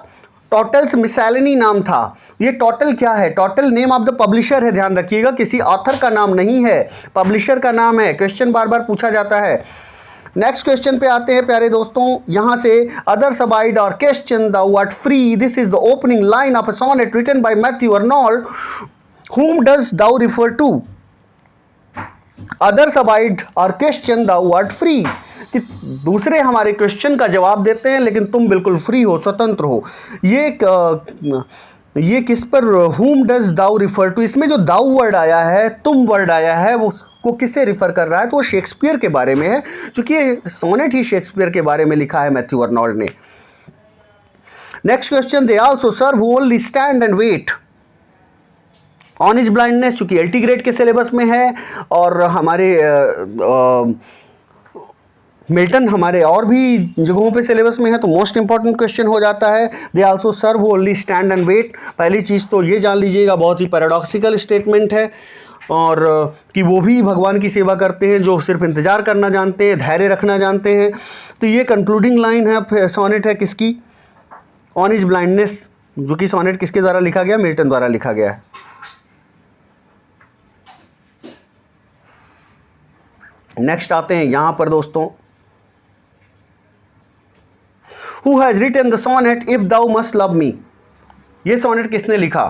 टॉटल्स मिसैलिनी नाम था। ये टॉटल क्या है? Total name of the publisher है, ध्यान रखिएगा, किसी ऑथर का नाम नहीं है, पब्लिशर का नाम है। क्वेश्चन बार बार पूछा जाता है। नेक्स्ट क्वेश्चन पे आते हैं प्यारे दोस्तों, यहाँ से others abide our question thou art free. This is the opening line of a sonnet written by Matthew Arnold. whom does thou refer to? Others abide our question thou art free, कि दूसरे हमारे question का जवाब देते हैं लेकिन तुम बिल्कुल फ्री हो, स्वतंत्र हो। ये किस पर? whom does thou refer to, इसमें जो दाउ वर्ड आया है, तुम वर्ड आया है, वो को किससे रिफर कर रहा है? तो वो शेक्सपियर के बारे में है, क्योंकि सोनेट ही शेक्सपियर के बारे में लिखा है मैथ्यू अर्नोल्ड ने। Next question, they also serve only stand and wait on his blindness, चूंकि एलटी ग्रेड के सिलेबस में है और हमारे मिल्टन हमारे और भी जगहों पे सिलेबस में है, तो मोस्ट इंपॉर्टेंट क्वेश्चन हो जाता है। They also serve only stand and wait. पहली चीज़ तो ये जान लीजिएगा, बहुत ही पैराडॉक्सिकल स्टेटमेंट है, और कि वो भी भगवान की सेवा करते हैं जो सिर्फ इंतज़ार करना जानते हैं, धैर्य रखना जानते हैं। तो ये कंक्लूडिंग लाइन है, सोनेट है किसकी? ऑन इज ब्लाइंडनेस, जो कि सोनेट किसके द्वारा लिखा गया? मिल्टन द्वारा लिखा गया है। नेक्स्ट आते हैं यहाँ पर दोस्तों, Who has written the sonnet If Thou Must Love Me? ये सोनेट किसने लिखा?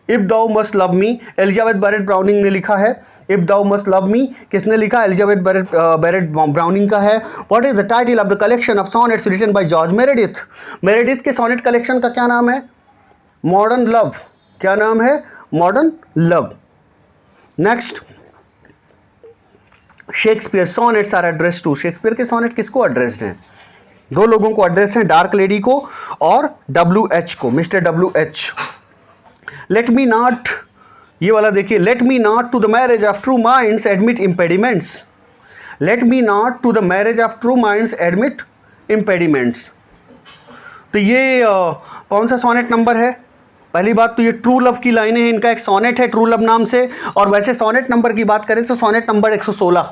If Thou Must Love Me Elizabeth Barrett Browning ने लिखा है। If Thou Must Love Me किसने लिखा? एलिजाबेथ बैरेट ब्राउनिंग का है। What is the title of the collection of sonnets written by George Meredith? Meredith के सोनेट कलेक्शन का क्या नाम है? Modern Love. क्या नाम है? Modern Love. Next, Shakespeare sonnets are addressed to. Shakespeare के सोनेट किसको एड्रेस्ड हैं? दो लोगों को एड्रेस हैं, डार्क लेडी को और WH को, mister WH। Let me not, ये वाला देखिए, let me not to the marriage of true minds admit impediments. Let me not to the marriage of true minds admit impediments. तो ये कौन सा सोनेट नंबर है? पहली बात तो ये ट्रू लव की लाइनें हैं, इनका एक सोनेट है ट्रू लव नाम से। और वैसे सोनेट नंबर की बात करें तो सोनेट नंबर 116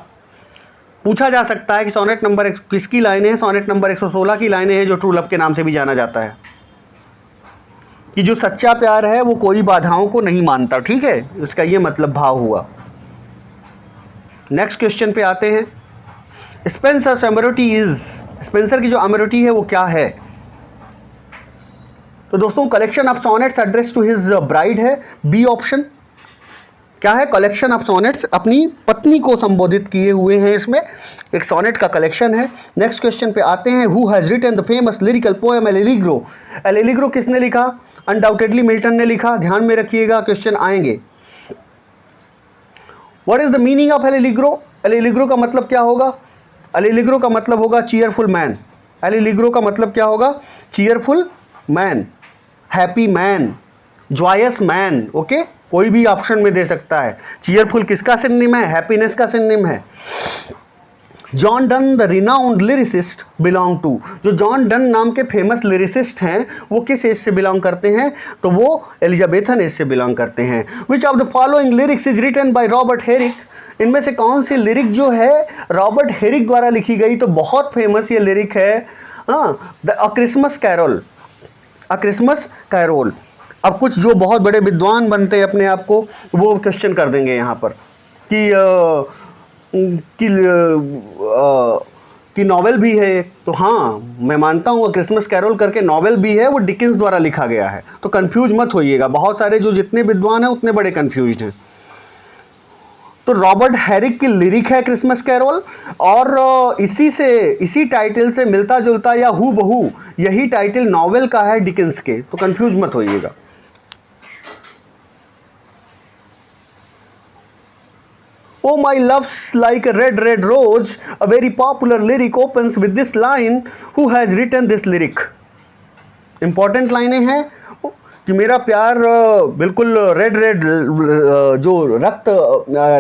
पूछा जा सकता है कि सोनेट नंबर किसकी लाइनें हैं? सोनेट नंबर 116 की लाइनें हैं, जो ट्रू लव के नाम से भी जाना जाता है, कि जो सच्चा प्यार है वो कोई बाधाओं को नहीं मानता। ठीक है, इसका ये मतलब भाव हुआ। नेक्स्ट क्वेश्चन पे आते हैं, स्पेंसर्स अमेरिटी इज, स्पेंसर की जो अमेरिटी है वो क्या है? तो दोस्तों collection of sonnets address to his bride है, बी ऑप्शन। क्या है? कलेक्शन ऑफ सोनेट्स, अपनी पत्नी को संबोधित किए हुए हैं, इसमें एक सोनेट का कलेक्शन है। नेक्स्ट क्वेश्चन पे आते हैं, who has written the famous lyrical poem L'Allegro? L'Allegro किसने लिखा? अनडाउटेडली मिल्टन ने लिखा, ध्यान में रखिएगा, क्वेश्चन आएंगे। What is the meaning of L Allegro? L Allegro का मतलब क्या होगा? एल एलिग्रो का मतलब होगा चीयरफुल मैन। एल एलिग्रो का मतलब क्या होगा? Cheerful man, happy man, joyous man. Okay, कोई भी ऑप्शन में दे सकता है। चीयरफुल किसका सिनोनिम है? हैप्पीनेस का सिनोनिम है। John Donne the renowned lyricist belong to, जो जॉन डन नाम के फेमस लिरिसिस्ट हैं वो किस एज से बिलोंग करते हैं? तो वो एलिजाबेथन एज से बिलोंग करते हैं। Which of the following lyrics is written by Robert Herrick? इनमें से कौन सी लिरिक जो है रॉबर्ट हेरिक द्वारा लिखी गई? तो बहुत फेमस ये लिरिक है, a Christmas carol, a Christmas carol. अब कुछ जो बहुत बड़े विद्वान बनते हैं अपने आप को, वो क्वेश्चन कर देंगे यहाँ पर कि नॉवेल भी है। तो हाँ, मैं मानता हूँ क्रिसमस कैरोल करके नॉवेल भी है, वो डिकेंस द्वारा लिखा गया है। तो कंफ्यूज मत होइएगा, बहुत सारे जो जितने विद्वान हैं उतने बड़े कंफ्यूज हैं। तो रॉबर्ट हैरिक की लिरिक है क्रिसमस कैरोल, और इसी टाइटल से मिलता जुलता या हू बहू यही टाइटल नॉवेल का है डिकेंस के, तो कंफ्यूज मत होइएगा। Oh my love's like a red red rose, a very popular lyric opens with this line, who has written this lyric? Important लाइनें हैं कि मेरा प्यार बिल्कुल रेड रेड जो रक्त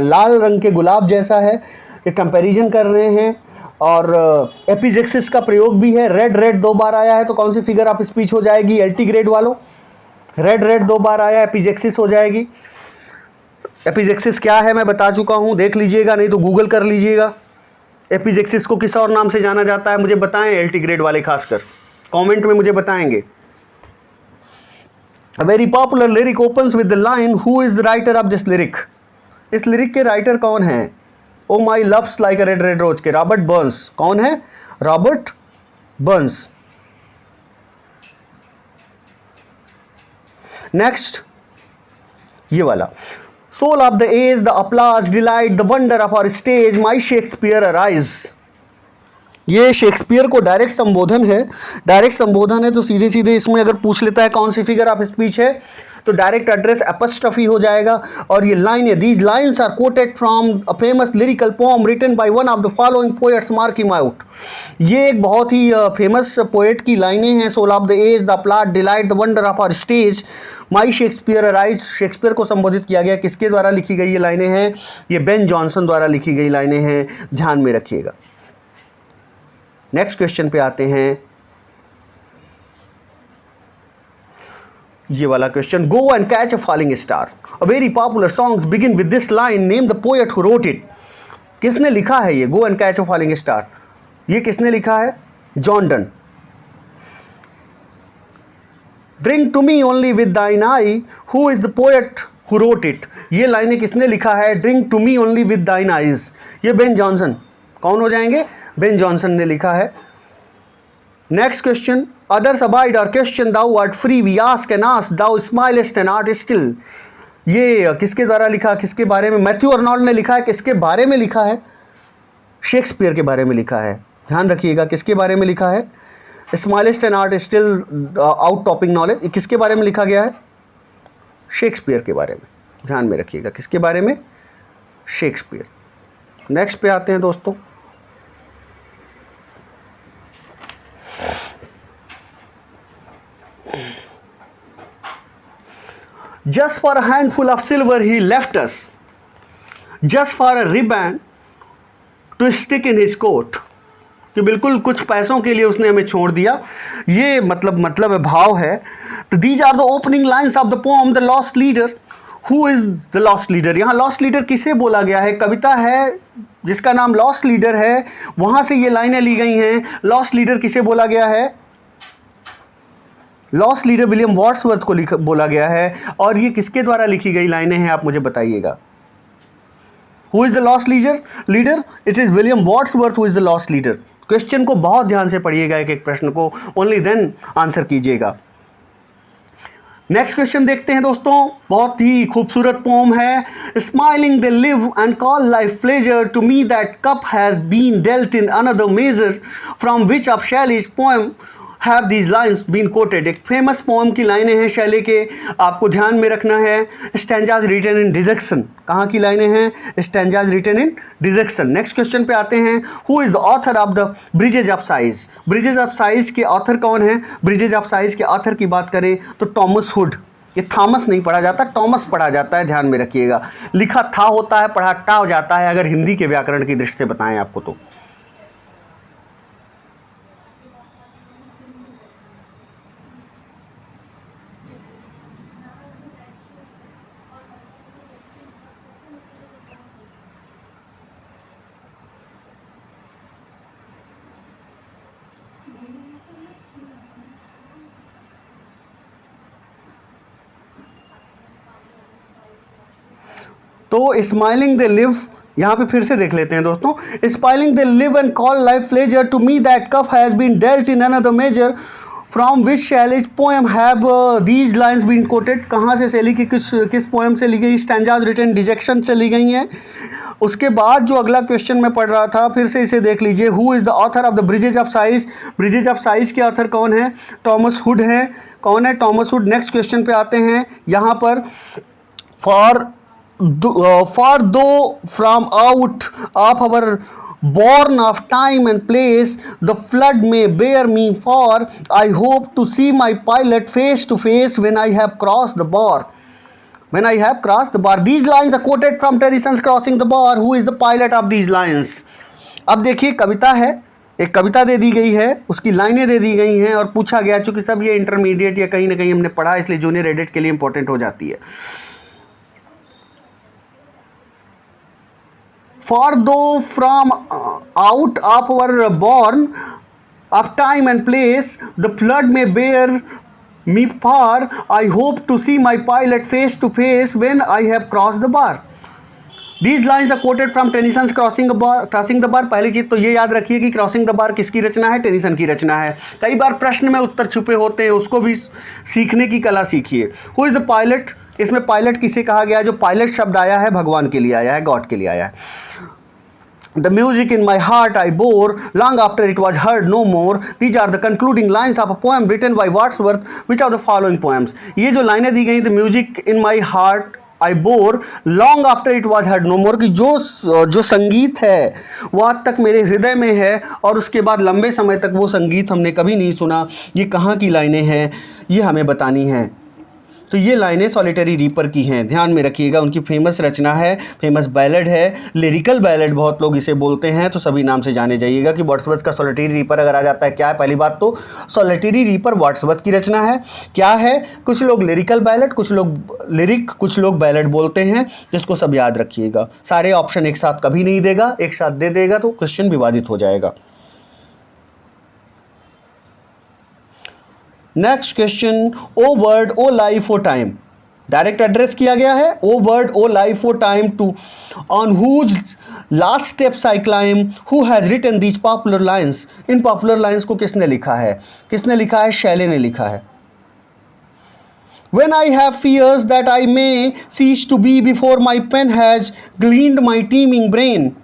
लाल रंग के गुलाब जैसा है, ये कंपैरिजन कर रहे हैं। और एपिजेक्सिस का प्रयोग भी है, रेड रेड 2 बार आया है तो कौन सी फिगर ऑफ स्पीच हो जाएगी एलटी ग्रेड वालों? रेड रेड 2 बार आया, एपिजेक्सिस हो जाएगी। एपिजेक्सिस क्या है मैं बता चुका हूँ, देख लीजिएगा, नहीं तो गूगल कर लीजिएगा। एपिजेक्सिस को किस और नाम से जाना जाता है मुझे बताएं, एलटी ग्रेड वाले खासकर कमेंट में मुझे बताएंगे। A very popular lyric opens with the line, who is the writer of this lyric? इस लिरिक के राइटर कौन है? Oh my love's like a red red rose के रॉबर्ट बर्न्स। कौन है? Robert Burns. नेक्स्ट ये वाला, soul of the age, the applause, delight, the wonder of our stage, my Shakespeare arise। ये शेक्सपियर को डायरेक्ट संबोधन है। डायरेक्ट संबोधन है तो सीधे सीधे इसमें अगर पूछ लेता है कौन सी फिगर ऑफ स्पीच है तो डायरेक्ट एड्रेस एपस्ट्रफी हो जाएगा। और ये लाइन है, these lines are quoted from a famous lyrical poem written by one of the following poets, mark him out. ये एक बहुत ही फेमस पोएट की लाइनें हैं। Soul of the age, the plot, delight, the wonder of our stage, my Shakespeare arise. Shakespeare को संबोधित किया गया, किसके द्वारा लिखी गई ये लाइनें हैं? ये बेन जॉनसन द्वारा लिखी गई लाइनें हैं, ध्यान में रखिएगा। नेक्स्ट क्वेश्चन पे आते हैं, ये वाला question, go and catch a falling star, a very popular songs begin with this line, name the poet who wrote it. किसने लिखा है ये go and catch a falling star? ये किसने लिखा है? John Donne. Drink to me only with thine eye, who is the poet who wrote it? ये लाइनें किसने लिखा है? Drink to me only with thine eyes, ये बेन जॉनसन। कौन हो जाएंगे? बेन जॉनसन ने लिखा है। Next question, others abide our question thou art free, we ask and ask, thou smilest and art still. ये किसके द्वारा लिखा, किसके बारे में? मैथ्यू अर्नोल्ड ने लिखा है। किसके बारे में लिखा है? शेक्सपियर के बारे में लिखा है। ध्यान रखिएगा किसके बारे में लिखा है? Smilest and art still out topping knowledge, किसके बारे में लिखा गया है? शेक्सपियर के बारे में। ध्यान में रखिएगा किसके बारे में? शेक्सपियर। नेक्स्ट पे आते हैं दोस्तों, just for a handful of silver he left us, just for a ribbon to stick in his coat। कि बिल्कुल कुछ पैसों के लिए उसने हमें छोड़ दिया, ये मतलब भाव है। तो these are the opening lines of the poem the lost leader. Who is the lost leader? यहाँ लॉस्ट लीडर किसे बोला गया है? कविता है जिसका नाम लॉस्ट लीडर है, वहां से ये लाइनें ली गई हैं। लॉस्ट लीडर किसे बोला गया है? लॉस्ट लीडर विलियम वर्ड्सवर्थ को बोला गया है। और ये किसके द्वारा लिखी गई लाइनें हैं आप मुझे बताइएगा। Who is the lost leader? It is William Wordsworth who is the lost leader. Question को बहुत ध्यान से पढ़िएगा, एक एक प्रश्न को, ओनली देन आंसर कीजिएगा। नेक्स्ट क्वेश्चन देखते हैं दोस्तों, बहुत ही खूबसूरत पोम है। Smiling they live and call life pleasure, to me that cup has been dealt in another measure, from which of Shelley's poem have these lines been quoted. एक famous pome की लाइनें हैं शैले के, आपको ध्यान में रखना है। स्टैंजाज रिटन इन डिजेक्शन, कहाँ की लाइनें हैं? Stanzas written in dejection. Next question पे आते हैं, who is the author of the bridges of sighs? Bridges of sighs के ऑथर कौन है? ब्रिजेज ऑफ साइज के ऑथर की बात करें तो टॉमस हुड। ये थॉमस नहीं पढ़ा जाता, टॉमस पढ़ा जाता है, ध्यान में रखिएगा। लिखा था होता है, पढ़ा टा हो जाता है, अगर हिंदी के व्याकरण की दृष्टि से बताएं आपको तो। तो स्माइलिंग दे लिव, यहाँ पे फिर से देख लेते हैं दोस्तों। Smiling they live and call life pleasure, to me that cup has been dealt in another measure, from which Shelley's poem have these lines been quoted, कहाँ से शैली की किस पोएम से ली गई, स्टैंजाज रिटन डिजेक्शन से ली गई हैं। उसके बाद जो अगला क्वेश्चन मैं पढ़ रहा था, फिर से इसे देख लीजिए। Who is the author of the bridges of sighs, bridges of sighs के ऑथर कौन है, टॉमस हुड हैं। कौन है, टॉमस हुड। नेक्स्ट क्वेश्चन पे आते हैं यहाँ पर, फॉर दो from out of our born of time and place the flood may bear me, for I hope to see my pilot face to face when I have crossed the bar, when I have crossed the bar. These lines are quoted from Tennyson's Crossing the Bar. Who is the pilot of these lines? अब देखिए, कविता है, एक कविता दे दी गई है, उसकी लाइनें दे दी गई हैं और पूछा गया, चूंकि सब ये इंटरमीडिएट या कहीं ना कहीं हमने पढ़ा, इसलिए जूनियर एडिट के लिए इंपॉर्टेंट हो जाती है। For though from out of our born of time and place the flood may bear me far, I hope to see my pilot face to face when I have crossed the bar. These lines are quoted from Tennyson's Crossing the Bar. पहली चीज तो ये याद रखिए कि crossing the bar किसकी रचना है, Tennyson की रचना है। कई बार प्रश्न में उत्तर छुपे होते हैं, उसको भी सीखने की कला सीखिए। हु इज द पायलट, इसमें पायलट किसे कहा गया है, जो पायलट शब्द आया है भगवान के लिए आया है, गॉड के लिए आया है। The music in my heart I bore long after it was heard no more. These are the concluding lines of a poem written by Wordsworth. Which are the following poems? ये जो लाइनें दी गई, the music in my heart I bore long after it was heard no more, कि जो संगीत है वो आज तक मेरे हृदय में है और उसके बाद लंबे समय तक वो संगीत हमने कभी नहीं सुना। ये कहाँ की लाइनें हैं, ये हमें बतानी हैं। तो ये लाइनें सॉलिटरी रीपर की हैं, ध्यान में रखिएगा। उनकी फेमस रचना है, फेमस बैलेड है, लिरिकल बैलेड बहुत लोग इसे बोलते हैं, तो सभी नाम से जाने जाइएगा कि वर्ड्सवर्थ का सॉलिटरी रीपर अगर आ जाता है, क्या है, पहली बात तो सॉलिटरी रीपर वर्ड्सवर्थ की रचना है। क्या है, कुछ लोग लिरिकल बैलेड, कुछ लोग लिरिक, कुछ लोग बैलेड बोलते हैं, जिसको सब याद रखिएगा। सारे ऑप्शन एक साथ कभी नहीं देगा, एक साथ दे देगा तो क्वेश्चन विवादित हो जाएगा। Next question, O word O life O time, direct address किया गया है। O word O life O time to on whose last steps I climb, who has written these popular lines. इन पॉपुलर लाइन्स को किसने लिखा है, किसने लिखा है, शैले ने लिखा है। When I have fears that I may cease to be before my pen has gleaned my teeming brain.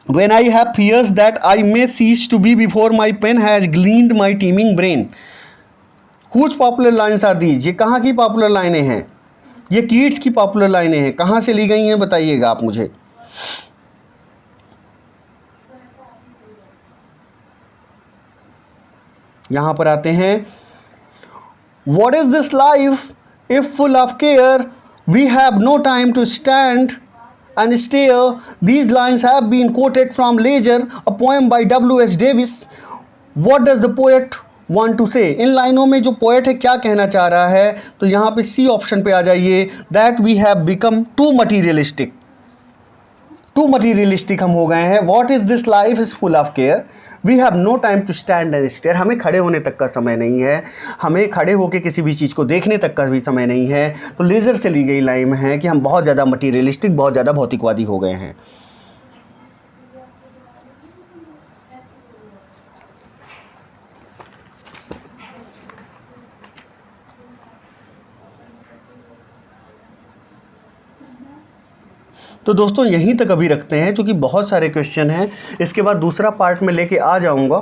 When I have fears that I may cease to be before my pen has gleaned my teeming brain. Whose popular lines are these? ये कहाँ की popular लाइनें हैं, ये Keats की popular लाइनें हैं, कहाँ से ली गई हैं बताइएगा आप मुझे। यहाँ पर आते हैं, What is this life if full of care we have no time to stand and stare. These lines have been quoted from Leisure, a poem by W.S. Davis. What does the poet want to say? इन लाइनों में जो poet है क्या कहना चाह रहा है, तो यहाँ पे सी ऑप्शन पे आ जाइए, that we have become too materialistic. Too materialistic हम हो गए हैं। What is this life is full of care, we have no time to stand and stare. हमें खड़े होने तक का समय नहीं है, हमें खड़े होकर किसी भी चीज़ को देखने तक का भी समय नहीं है। तो लेज़र से ली गई लाइन है कि हम बहुत ज़्यादा मटीरियलिस्टिक, बहुत ज़्यादा भौतिकवादी हो गए हैं। तो दोस्तों यहीं तक अभी रखते हैं, क्योंकि बहुत सारे क्वेश्चन हैं। इसके बाद दूसरा पार्ट में लेके आ जाऊंगा,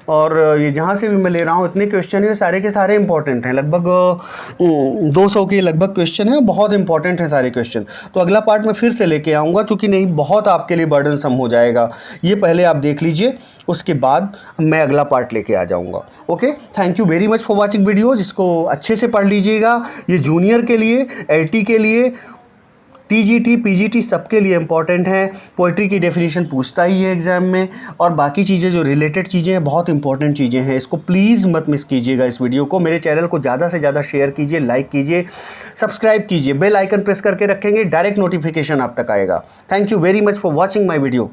और ये जहाँ से भी मैं ले रहा हूँ इतने क्वेश्चन हैं, सारे के सारे इंपॉर्टेंट हैं। लगभग 200 के लगभग क्वेश्चन हैं, बहुत इंपॉर्टेंट हैं सारे क्वेश्चन। तो अगला पार्ट मैं फिर से लेके आऊँगा, क्योंकि नहीं बहुत आपके लिए बर्डनसम हो जाएगा। ये पहले आप देख लीजिए, उसके बाद मैं अगला पार्ट लेके आ जाऊँगा। Okay, thank you very much for watching video. जिसको अच्छे से पढ़ लीजिएगा, ये जूनियर के लिए, LT के लिए, TGT PGT सबके लिए इंपॉर्टेंट है। पोइट्री की डेफिनेशन पूछता ही है एग्ज़ाम में, और बाकी चीज़ें जो रिलेटेड चीज़ें हैं बहुत इंपॉर्टेंट चीज़ें हैं। इसको प्लीज़ मत मिस कीजिएगा इस वीडियो को। मेरे चैनल को ज़्यादा से ज़्यादा शेयर कीजिए, लाइक कीजिए, सब्सक्राइब कीजिए, बेल आइकन प्रेस करके रखेंगे, डायरेक्ट नोटिफिकेशन आप तक आएगा। Thank you very much for watching my video.